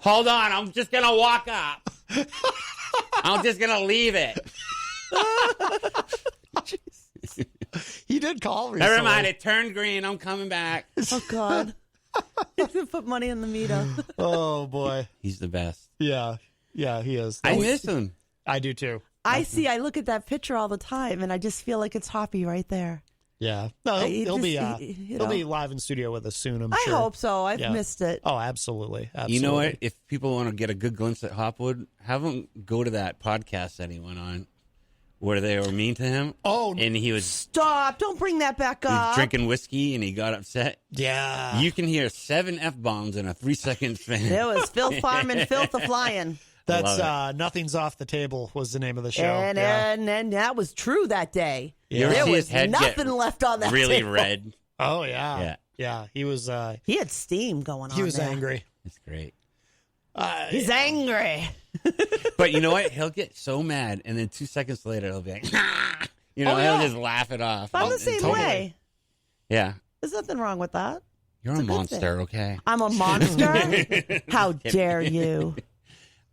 Hold on. I'm just going to walk up. I'm just going to leave it. He did call recently. Never mind. It turned green. I'm coming back. Oh, God. He's going to put money in the meter. Oh, boy. He's the best. Yeah, he is. I miss him. I do, too. I look at that picture all the time, and I just feel like it's Hoppy right there. Yeah. No, he'll be live in studio with us soon, I'm sure. I hope so. I've missed it. Oh, absolutely. You know what? If people want to get a good glimpse at Hopwood, have them go to that podcast that he went on where they were mean to him. Oh, and he was... Stop. Don't bring that back up. He was drinking whiskey, and he got upset. Yeah. You can hear 7 F-bombs in a 3-second span. It was Filth Farming, Filth a Flying. That's Nothing's Off the Table was the name of the show. And that was true that day. Yeah. There was nothing left on that really table. red. Oh, yeah. Yeah. He was... he had steam going on. He was there. angry. It's great. He's angry. But you know what? He'll get so mad, and then 2 seconds later, he'll be like, he'll just laugh it off. I'm the same way. Yeah. There's nothing wrong with that. You're a monster, okay? I'm a monster? How dare you?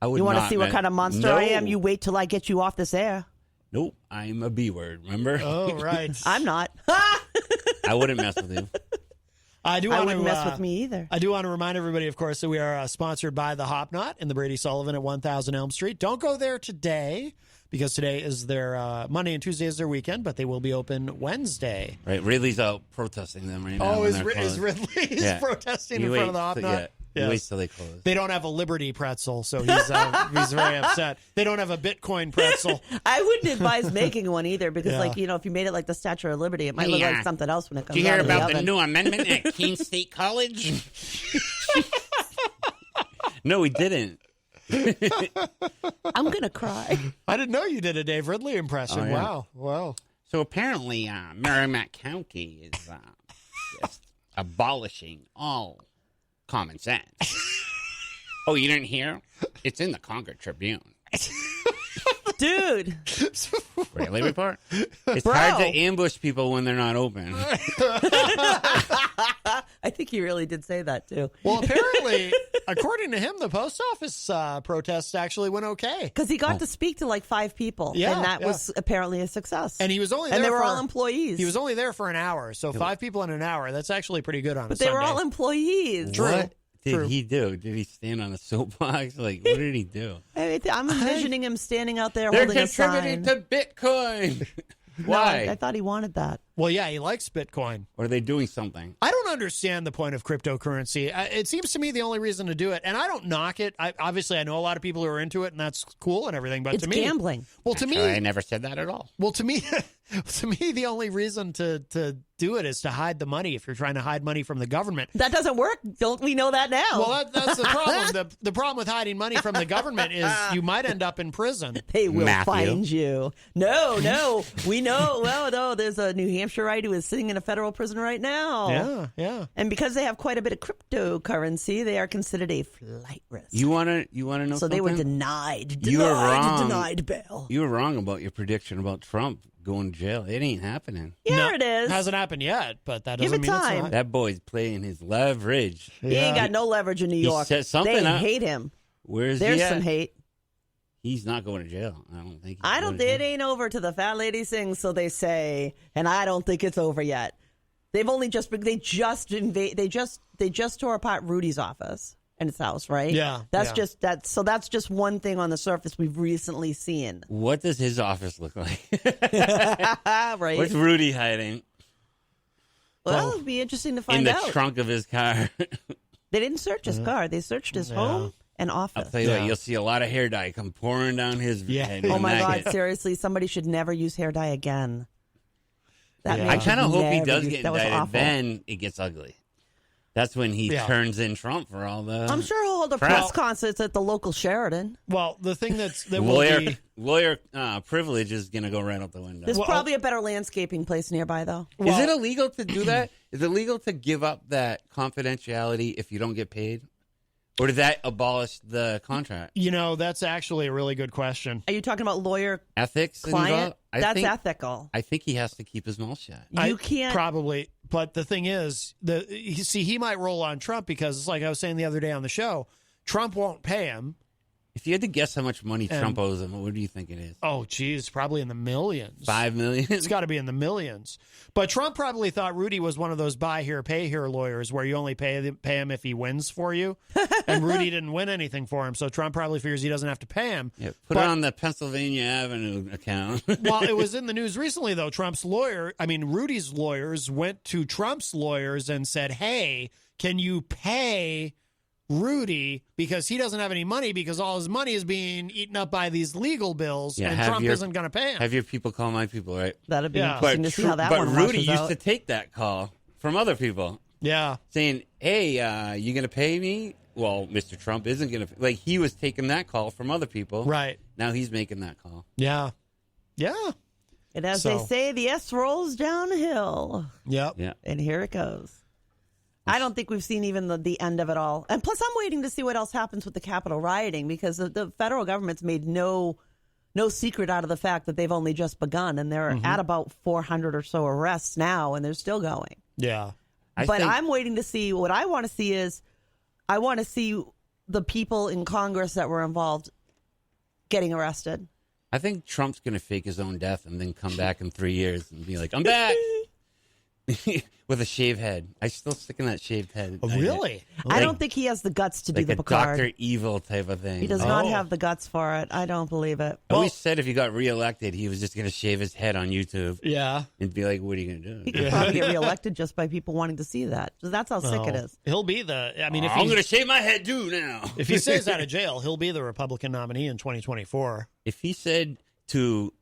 You want to see what kind of monster I am? You wait till I get you off this air. Nope. I'm a B word, remember? Oh, right. I'm not. I wouldn't mess with you. I wouldn't mess with me either. I do want to remind everybody, of course, that we are sponsored by the Hop Knot in the Brady Sullivan at 1000 Elm Street. Don't go there today because today is their Monday and Tuesday is their weekend, but they will be open Wednesday. Right, Ridley's out protesting them right now. Oh, is Ridley protesting in front of the Hop Knot? Yes. Wait till they close. They don't have a Liberty pretzel, so he's very upset. They don't have a Bitcoin pretzel. I wouldn't advise making one either because, if you made it like the Statue of Liberty, it might look like something else when it comes out. Did you hear of about the the new amendment at Keene State College? No, we didn't. I'm going to cry. I didn't know you did a Dave Ridley impression. Oh, yeah. Wow. So apparently, Merrimack County is just abolishing all common sense. Oh, you didn't hear? It's in the Concord Tribune. Dude. Really, report? It's hard to ambush people when they're not open. I think he really did say that, too. Well, apparently, according to him, the post office protests actually went okay. Because he got to speak to like 5 people. Yeah, and that was apparently a success. And he was only there and they were all employees. He was only there for an hour. So 5 people in an hour, that's actually pretty good on a Sunday. But they were all employees. True. What did he do? Did he stand on a soapbox? Like, what did he do? I'm envisioning him standing out there They're holding a sign. contributing to Bitcoin. Why? No, I thought he wanted that. Well, yeah, he likes Bitcoin. Or are they doing something? I don't understand the point of cryptocurrency. It seems to me the only reason to do it, and I don't knock it. Obviously, I know a lot of people who are into it, and that's cool and everything. But it's to me, gambling. Well, to Actually, me, I never said that at all. Well, to me, the only reason to do it is to hide the money. If you're trying to hide money from the government, that doesn't work. Don't we know that now? Well, that's the problem. The problem with hiding money from the government is you might end up in prison. They will find you. No, we know. Well, no, there's a New Hampshireite who is sitting in a federal prison right now. Yeah. And because they have quite a bit of cryptocurrency, they are considered a flight risk. You want to know so something? They were denied bail. You were wrong about your prediction about Trump going to jail. It ain't happening. Yeah, it is. It hasn't happened yet, but that doesn't mean time. It's not. That boy's playing his leverage. He ain't got no leverage in New York. Set something they up. hate him. Where's There's he at? some hate. He's not going to jail. I don't think. It ain't over till the fat lady sings, so they say, and I don't think it's over yet. They've only just they just tore apart Rudy's office and his house, right? Yeah. That's just one thing on the surface we've recently seen. What does his office look like? Right. What's Rudy hiding? Well, it'd be interesting to find out. In the trunk of his car. They didn't search his car. They searched his home and office. I'll tell you what, you'll see a lot of hair dye come pouring down his head. Oh, my God, seriously, somebody should never use hair dye again. I kind of hope he does get indicted. Awful. Then it gets ugly. That's when he turns in Trump for all the. I'm sure he'll hold a press concerts at the local Sheridan. Well, the thing that lawyer privilege is going to go right out the window. There's probably a better landscaping place nearby, though. Is it illegal to do that? Is it illegal to give up that confidentiality if you don't get paid? Or did that abolish the contract? That's actually a really good question. Are you talking about lawyer ethics? Client? That's ethical. I think he has to keep his mouth shut. You can't. Probably. But the thing is, he might roll on Trump because it's like I was saying the other day on the show, Trump won't pay him. If you had to guess how much money Trump owes him, what do you think it is? Oh, geez, probably in the millions. 5 million? It's got to be in the millions. But Trump probably thought Rudy was one of those buy here, pay here lawyers where you only pay him if he wins for you. And Rudy didn't win anything for him, so Trump probably figures he doesn't have to pay him. Yeah, put it on the Pennsylvania Avenue account. Well, it was in the news recently, though. Rudy's lawyers went to Trump's lawyers and said, hey, can you pay Rudy because he doesn't have any money because all his money is being eaten up by these legal bills and Trump isn't going to pay him. Have your people call my people, right? That'd be interesting to see how that one Rudy used out. to take that call from other people. Yeah. Saying, hey, you going to pay me? Well, Mr. Trump isn't going to. Like, he was taking that call from other people. Right. Now he's making that call. Yeah. And as they say, the S rolls downhill. Yep. Yeah. And here it goes. I don't think we've seen even the end of it all. And plus, I'm waiting to see what else happens with the Capitol rioting because the federal government's made no secret out of the fact that they've only just begun. And they're at about 400 or so arrests now, and they're still going. Yeah. I'm waiting to see. What I want to see is I want to see the people in Congress that were involved getting arrested. I think Trump's going to fake his own death and then come back in 3 years and be like, I'm back. With a shaved head. I still stick in that shaved head. Oh, really? I don't think he has the guts to do the Picard. Dr. Evil type of thing. He does not have the guts for it. I don't believe it. I always said if he got reelected, he was just going to shave his head on YouTube. Yeah. And be like, what are you going to do? He could probably get reelected just by people wanting to see that. So that's how sick it is. He'll be the... I mean, if I'm going to shave my head too now. If he stays out of jail, he'll be the Republican nominee in 2024. If he said to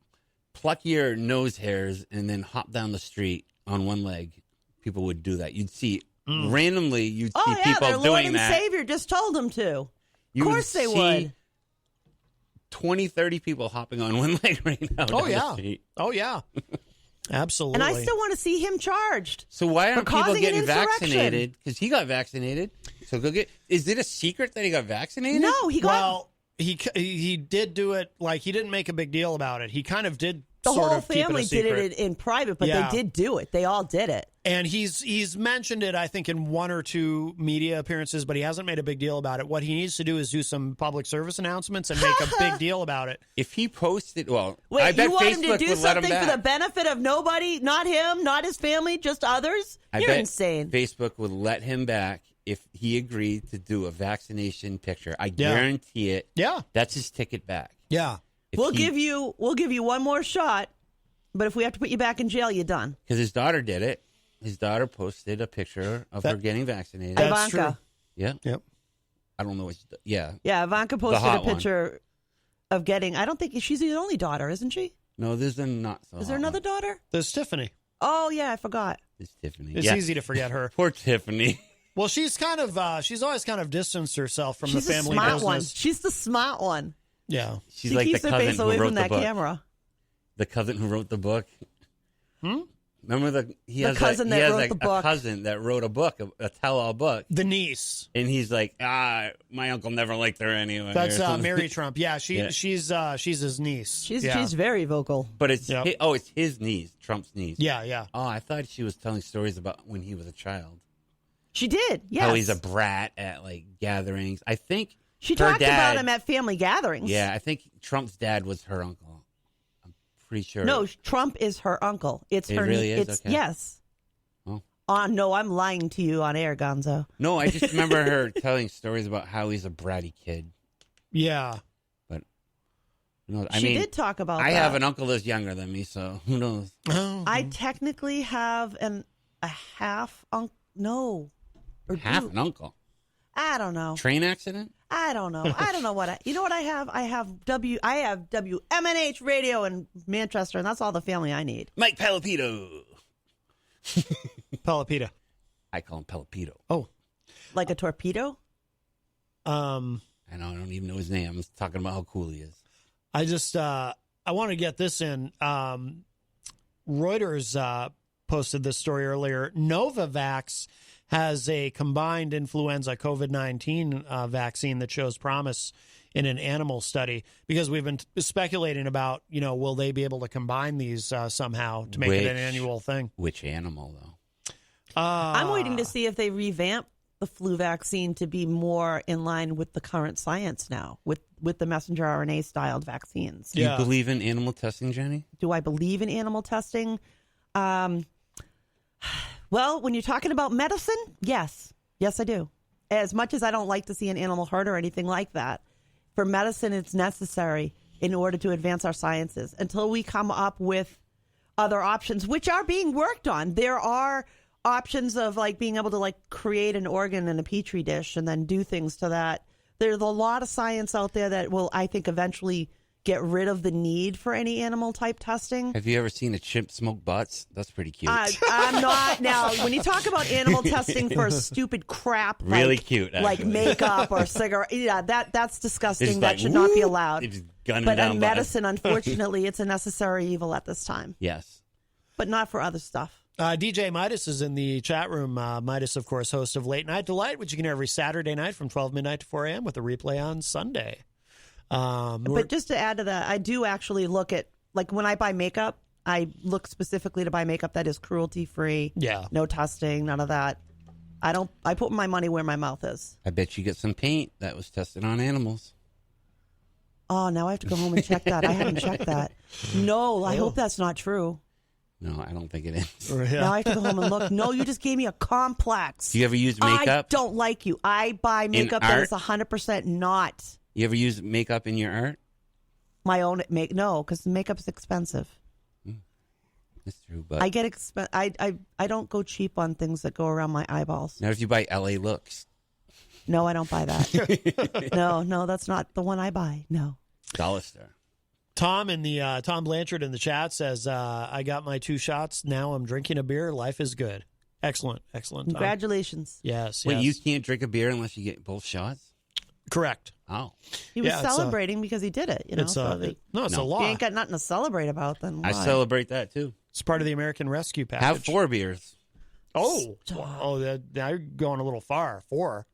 pluck your nose hairs and then hop down the street on one leg, people would do that. You'd see randomly. You'd see people their doing Lord and that. Savior just told them to. Of course they would. 20, 30 people hopping on one leg right now. Oh down yeah. the street. Oh yeah. Absolutely. And I still want to see him charged. So why aren't people getting insurrection. vaccinated? Because he got vaccinated. So go get. Is it a secret that he got vaccinated? No, he got. Well, he did do it. Like, he didn't make a big deal about it. He kind of did. The sort whole of keep family it a did secret. it in private, but they did do it. They all did it. And he's mentioned it, I think, in one or two media appearances, but he hasn't made a big deal about it. What he needs to do is do some public service announcements and make a big deal about it. If he posted, well, Wait, I bet you want Facebook him to do would let him something back. for the benefit of nobody, not him, not his family, just others? I You're bet insane. Facebook would let him back if he agreed to do a vaccination picture. I guarantee it. Yeah. That's his ticket back. Yeah. We'll give you one more shot, but if we have to put you back in jail, you're done. Because his daughter did it. His daughter posted a picture of her getting vaccinated. That's Ivanka. true. Yeah. Yep. I don't know what. Yeah. Yeah, Ivanka posted a hot picture of getting. I don't think she's the only daughter, isn't she? No, there's a not so. Is there another daughter? There's Tiffany. Oh yeah, I forgot. It's Tiffany. It's easy to forget her. Poor Tiffany. Well, she's kind of she's always kind of distanced herself from She's the family the smart business. one. She's the smart one. Yeah. She's She like keeps the her cousin face who away wrote from the that book. camera. The cousin who wrote the book. Remember he has cousin that wrote the book. A cousin that wrote a book, a tell-all book. The niece. And he's like, my uncle never liked her anyway. That's or something. Mary Trump. Yeah, she's his niece. She's very vocal. But it's it's his niece, Trump's niece. Yeah. Oh, I thought she was telling stories about when he was a child. She did. Yes. How he's a brat at like gatherings. I think she her talked dad, about him at family gatherings. Yeah, I think Trump's dad was her uncle. I'm pretty sure. No, Trump is her uncle. It's It her. really is? It's Okay. yes. Oh. No, I'm lying to you on air, Gonzo. No, I just remember her telling stories about how he's a bratty kid. Yeah. But I She mean, did talk about I that. have an uncle that's younger than me, so who knows? Oh. I technically have a half uncle. No. Or Half an uncle. I don't know. Train accident? I don't know. I don't know what you know what I have? I have WMNH radio in Manchester, and that's all the family I need. Mike Pelopito. Pelopita. I call him Pelopito. Oh. Like a torpedo? I don't even know his name. I'm just talking about how cool he is. I just I want to get this in. Reuters posted this story earlier. Novavax has a combined influenza COVID-19 vaccine that shows promise in an animal study, because we've been speculating about, will they be able to combine these somehow to make it an annual thing? Which animal, though? I'm waiting to see if they revamp the flu vaccine to be more in line with the current science now, with the messenger RNA styled vaccines. Do you believe in animal testing, Jenny? Do I believe in animal testing? Well, when you're talking about medicine, yes. Yes, I do. As much as I don't like to see an animal hurt or anything like that, for medicine, it's necessary in order to advance our sciences. Until we come up with other options, which are being worked on. There are options of like being able to like create an organ in a petri dish and then do things to that. There's a lot of science out there that will, I think, eventually get rid of the need for any animal type testing. Have you ever seen a chimp smoke butts? That's pretty cute. I'm not. Now, when you talk about animal testing for stupid crap, really cute, actually. like makeup or cigarette, that's disgusting. It's That like, should not be allowed. It's gunning But down in medicine, unfortunately, it's a necessary evil at this time. Yes. But not for other stuff. DJ Midas is in the chat room. Midas, of course, host of Late Night Delight, which you can hear every Saturday night from 12 midnight to 4 a.m. with a replay on Sunday. But just to add to that, I do actually look at, like when I buy makeup, I look specifically to buy makeup that is cruelty-free. Yeah. No testing, none of that. I put my money where my mouth is. I bet you get some paint that was tested on animals. Oh, now I have to go home and check that. I haven't checked that. No, I hope that's not true. No, I don't think it is. Yeah. Now I have to go home and look. No, you just gave me a complex. Do you ever use makeup? I don't like you. I buy makeup that is 100% not. You ever use makeup in your art? My own no, because makeup's expensive. That's true, but I get I don't go cheap on things that go around my eyeballs. Now, if you buy LA Looks, no, I don't buy that. no, that's not the one I buy. No, Dollar Store. Tom Tom Blanchard in the chat says, "I got my 2 shots. Now I'm drinking a beer. Life is good. Excellent, Tom. Congratulations. Yes. Wait, you can't drink a beer unless you get both shots? Correct. Oh, he was celebrating because he did it. You know, it's a law. You ain't got nothing to celebrate about. Then why? I celebrate that too. It's part of the American Rescue Package. Have 4 beers. Oh, now you're going a little far. 4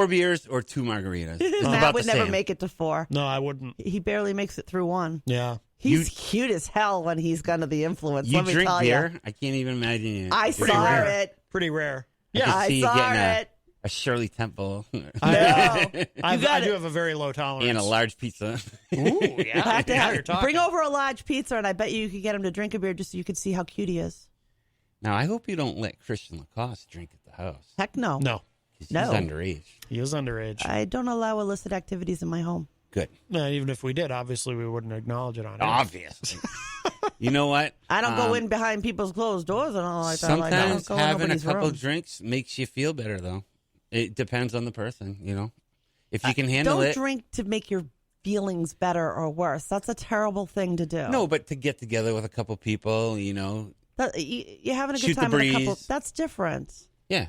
beers or 2 margaritas. Matt would never make it to 4. No, I wouldn't. He barely makes it through 1. Yeah. He's cute as hell when he's under the influence. You Let me drink tell beer? you. I can't even imagine you. I saw it. Pretty rare. Yeah, I saw it. A Shirley Temple. No. I do have a very low tolerance. And a large pizza. Ooh, yeah. Bring over a large pizza, and I bet you could get him to drink a beer just so you could see how cute he is. Now, I hope you don't let Christian Lacoste drink at the house. Heck no. No. He's underage. He is underage. I don't allow illicit activities in my home. Good. No, even if we did, obviously we wouldn't acknowledge it on air. Obviously. You know what? I don't go in behind people's closed doors and all like that. Sometimes like, having a couple room. drinks makes you feel better, though. It depends on the person, you know. If you can handle it. Don't drink to make your feelings better or worse. That's a terrible thing to do. No, but to get together with a couple people, you know. You're having a good Shoot time the with a breeze. couple. That's different. Yeah.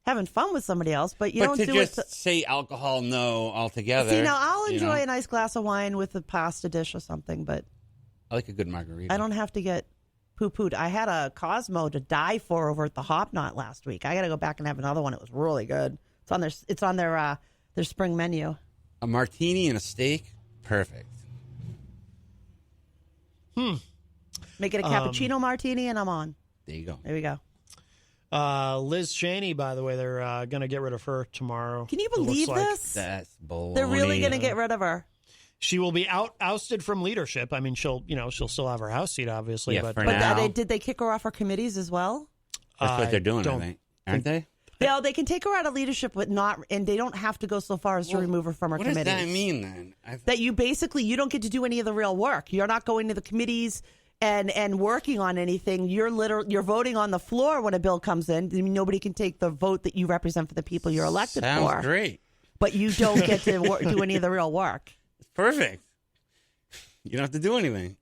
Having fun with somebody else, but you But don't to do just it. say alcohol no altogether. See, now I'll enjoy a a nice glass of wine with a pasta dish or something, but I like a good margarita. I don't have to get poo-pooed. I had a Cosmo to die for over at the Hop Knot last week. I got to go back and have another one. It was really good. It's on their spring menu. A martini and a steak, perfect. Make it a cappuccino martini, and I'm on. There you go. There we go. Liz Cheney, by the way, they're going to get rid of her tomorrow. Can you believe this? That's baloney. They're really going to get rid of her. She will be ousted from leadership. I mean, she'll still have her House seat, obviously. Yeah, but for now. Did they kick her off her committees as well? That's what they're doing, I think. Aren't they? No, they can take her out of leadership, but not, and they don't have to go so far as to remove her from her committees. What does that mean then? That you don't get to do any of the real work. You're not going to the committees and working on anything. You're voting on the floor when a bill comes in. I mean, nobody can take the vote that you represent for the people you're elected for. Sounds great. But you don't get to do any of the real work. It's perfect. You don't have to do anything.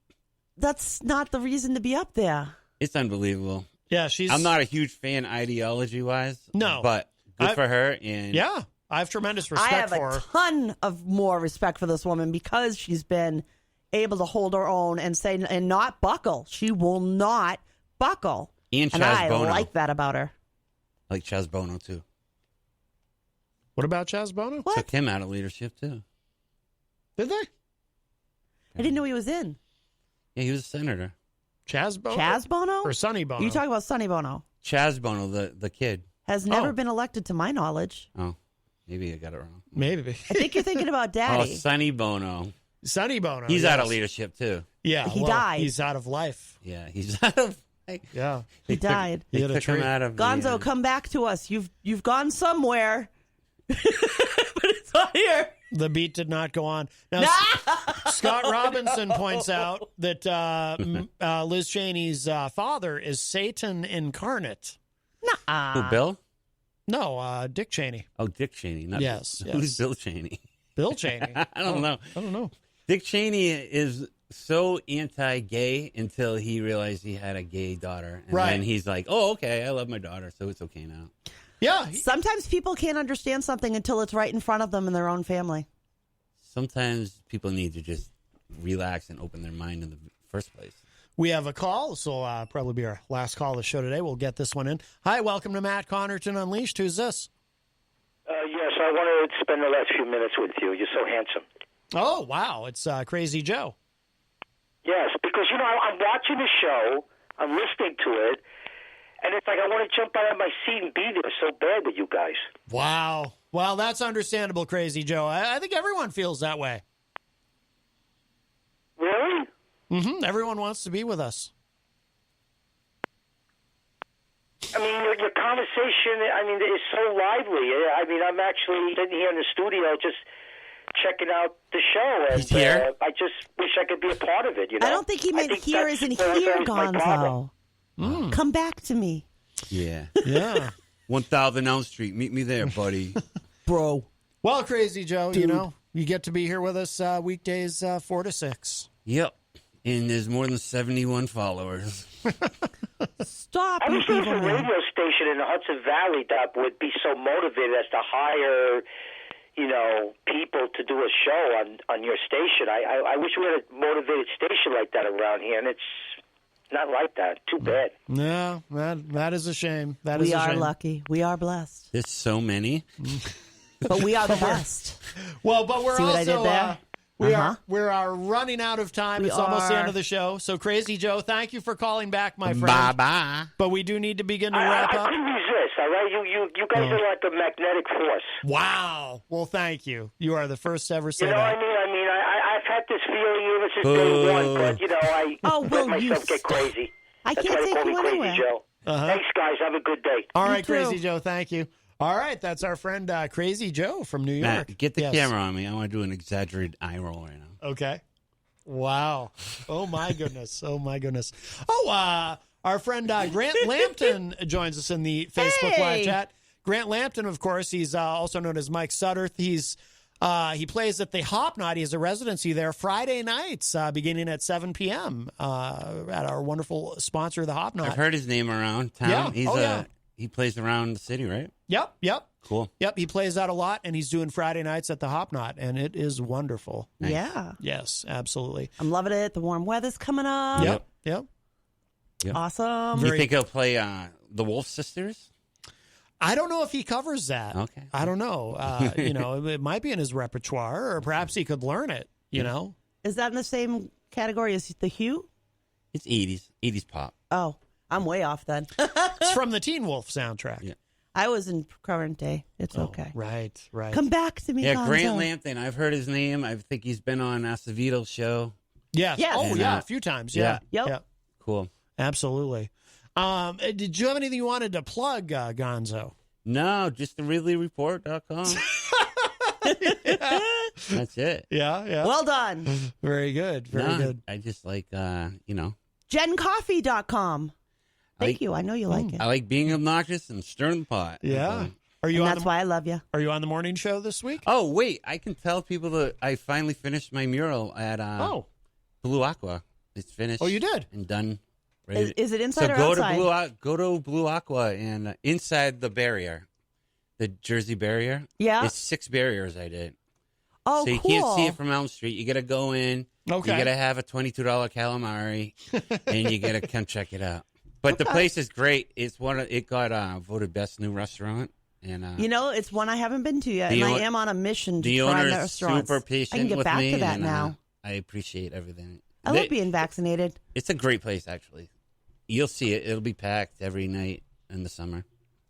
That's not the reason to be up there. It's unbelievable. Yeah, I'm not a huge fan ideology-wise. No. But good for her. And yeah, I have tremendous respect for her. I have a ton of more respect for this woman because she's been able to hold her own and say and not buckle. She will not buckle. And I Bono. like that about her. I like Chaz Bono, too. What about Chaz Bono? What? Took him out of leadership, too. Did they? I didn't know he was in. Yeah, he was a senator. Chaz Bono? Chaz Bono? Or Sonny Bono? You talking about Sonny Bono? Chaz Bono, the kid. Has never been elected to my knowledge. Oh, maybe I got it wrong. Maybe. I think you're thinking about Oh, Daddy. Sonny Bono. Sonny Bono. He's yes. out of leadership, too. Yeah. He died. He's out of life. Yeah, he's out of... Yeah. He died. He had a took him tree. out of Gonzo, come back to us. You've gone somewhere. But it's not here. The beat did not go on. Now, Scott Robinson points out that Liz Cheney's father is Satan incarnate. Who, Bill? No, Dick Cheney. Oh, Dick Cheney. Not Yes, Who's yes. Bill Cheney? Bill Cheney. I don't know. I don't know. Dick Cheney is so anti-gay until he realized he had a gay daughter. And Right. then he's like, oh, okay, I love my daughter, so it's okay now. Yeah. Sometimes people can't understand something until it's right in front of them in their own family. Sometimes people need to just relax and open their mind in the first place. We have a call. This will probably be our last call of the show today. We'll get this one in. Hi, welcome to Matt Connarton Unleashed. Who's this? Yes, I want to spend the last few minutes with you. You're so handsome. Oh, wow. It's Crazy Joe. Yes, because, I'm watching the show, I'm listening to it, and it's like I want to jump out of my seat and be there so bad with you guys. Wow. Well, that's understandable, Crazy Joe. I think everyone feels that way. Really? Mm-hmm. Everyone wants to be with us. I mean, your conversation, I mean, is so lively. I mean, I'm actually sitting here in the studio just checking out the show, and He's here? I just wish I could be a part of it, you know? I don't think he meant here isn't here, Gonzo. Come back to me. Yeah. Yeah. 1000 Elm Street. Meet me there, buddy. Bro. Well, Crazy Joe, you know, you get to be here with us weekdays 4 to 6. Yep. And there's more than 71 followers. Stop. I wish there was a radio station in the Hudson Valley that would be so motivated as to hire, you know, people to do a show on your station. I wish we had a motivated station like that around here, and it's not like that. Too bad. No, that is a shame. We are lucky. We are blessed. There's so many. But we are the best. Well, but we're See also... what I did there? We are running out of time. It's almost the end of the show. So, Crazy Joe, thank you for calling back, my friend. Bye-bye. But we do need to begin to wrap up. I couldn't resist, all right? You guys are like a magnetic force. Wow. Well, thank you. You are the first to ever say that. I mean, I've had this feeling ever since day one, but, you know, I let myself get crazy. I That's can't why they take call me you Crazy anywhere. Joe. Thanks, guys. Have a good day. All right, too. Crazy Joe, thank you. All right, that's our friend Crazy Joe from New York. Matt, get the camera on me. I want to do an exaggerated eye roll right now. Okay. Wow. Oh, my goodness. Oh, my goodness. Oh, our friend Grant Lampton joins us in the Facebook live chat. Grant Lampton, of course, he's also known as Mike Sutterth. He plays at the Hop Knot. He has a residency there Friday nights beginning at 7 p.m. At our wonderful sponsor, the Hop Knot. I've heard his name around town. Yeah. He plays around the city, right? Yep. Cool. Yep, he plays out a lot, and he's doing Friday nights at the Hop Knot, and it is wonderful. Nice. Yeah. Yes, absolutely. I'm loving it. The warm weather's coming up. Yep. Awesome. You think he'll play the Wolf Sisters? I don't know if he covers that. Okay. I don't know. It might be in his repertoire, or perhaps he could learn it, you know? Is that in the same category as The Hue? It's 80s pop. Oh, I'm way off then. It's from the Teen Wolf soundtrack. Yeah. I was in current day. It's okay. Right. Come back to me, Yeah, Gonzo. Grant Lampton. I've heard his name. I think he's been on Acevedo's show. Yes. Oh, And, yeah, a few times. Yeah. Yep. Cool. Absolutely. Did you have anything you wanted to plug, Gonzo? No, just the RidleyReport.com. That's it. Yeah. Well done. Very good. Very good. I just like, GenCoffee.com. Thank you. I know you like it. I like being obnoxious and stirring the pot. Yeah. That's why I love you. Are you on the morning show this week? Oh, wait. I can tell people that I finally finished my mural at Blue Aqua. It's finished. Oh, you did? And done. Is it inside or go outside? Go to Blue Aqua and inside the barrier, the Jersey barrier. Yeah. It's 6 barriers I did. Oh, so you can't see it from Elm Street. You got to go in. Okay. You got to have a $22 calamari, and you got to come check it out. But the place is great. It got voted best new restaurant. And it's one I haven't been to yet, and I am on a mission to the try owner's restaurants. super patient I can get with back me, to that and, now. I appreciate everything. I love being vaccinated. It's a great place, actually. You'll see it. It'll be packed every night in the summer.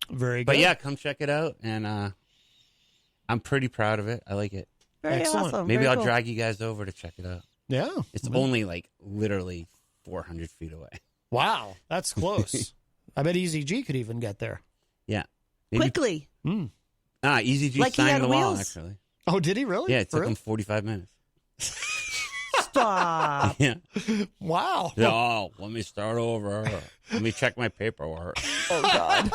Very good. But yeah, come check it out, and I'm pretty proud of it. I like it. Very Excellent. awesome. Maybe Very I'll cool. drag you guys over to check it out. Yeah. It's only literally 400 feet away. Wow. That's close. I bet Easy G could even get there. Yeah. Maybe, Quickly. Easy G Like he signed had the wall, wheels? actually. Oh, did he really? Yeah, it For took real? him 45 minutes. Stop. Yeah. Wow. Oh, let me start over. Let me check my paperwork. Oh, God.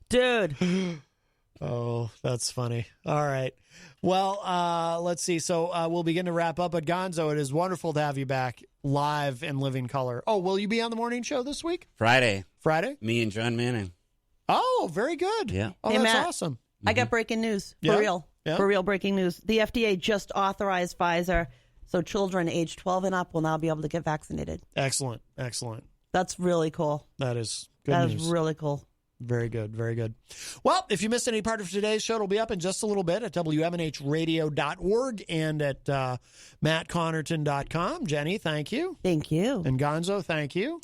Dude. Oh, that's funny. All right. Well, let's see. So we'll begin to wrap up. But Gonzo, it is wonderful to have you back live in living color. Oh, will you be on the morning show this week? Friday, Me and John Manning. Oh, very good. Yeah. Oh, Hey, that's Matt. awesome. I got breaking news. For Yeah? real. Yeah? For real breaking news. The FDA just authorized Pfizer, so children aged 12 and up will now be able to get vaccinated. Excellent. Excellent. That's really cool. That is good That news. is really cool. Very good. Very good. Well, if you missed any part of today's show, it'll be up in just a little bit at WMNHradio.org and at MattConnarton.com. Jenny, thank you. Thank you. And Gonzo, thank you.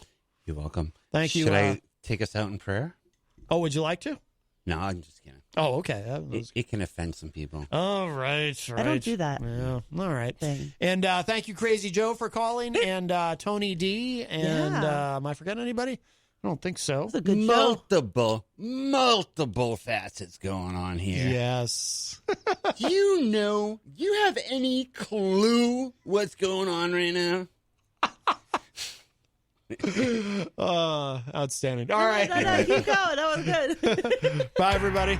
You're welcome. Thank you. Should I take us out in prayer? Oh, would you like to? No, I'm just kidding. Oh, okay. That was... It can offend some people. All right. I don't do that. Yeah. All right. Thing. And thank you, Crazy Joe, for calling, and Tony D. And am I forgetting anybody? I don't think so. It's a good show. Multiple facets going on here. Yes. Do you have any clue what's going on right now? Outstanding. All right. No, keep going. That was good. Bye, everybody.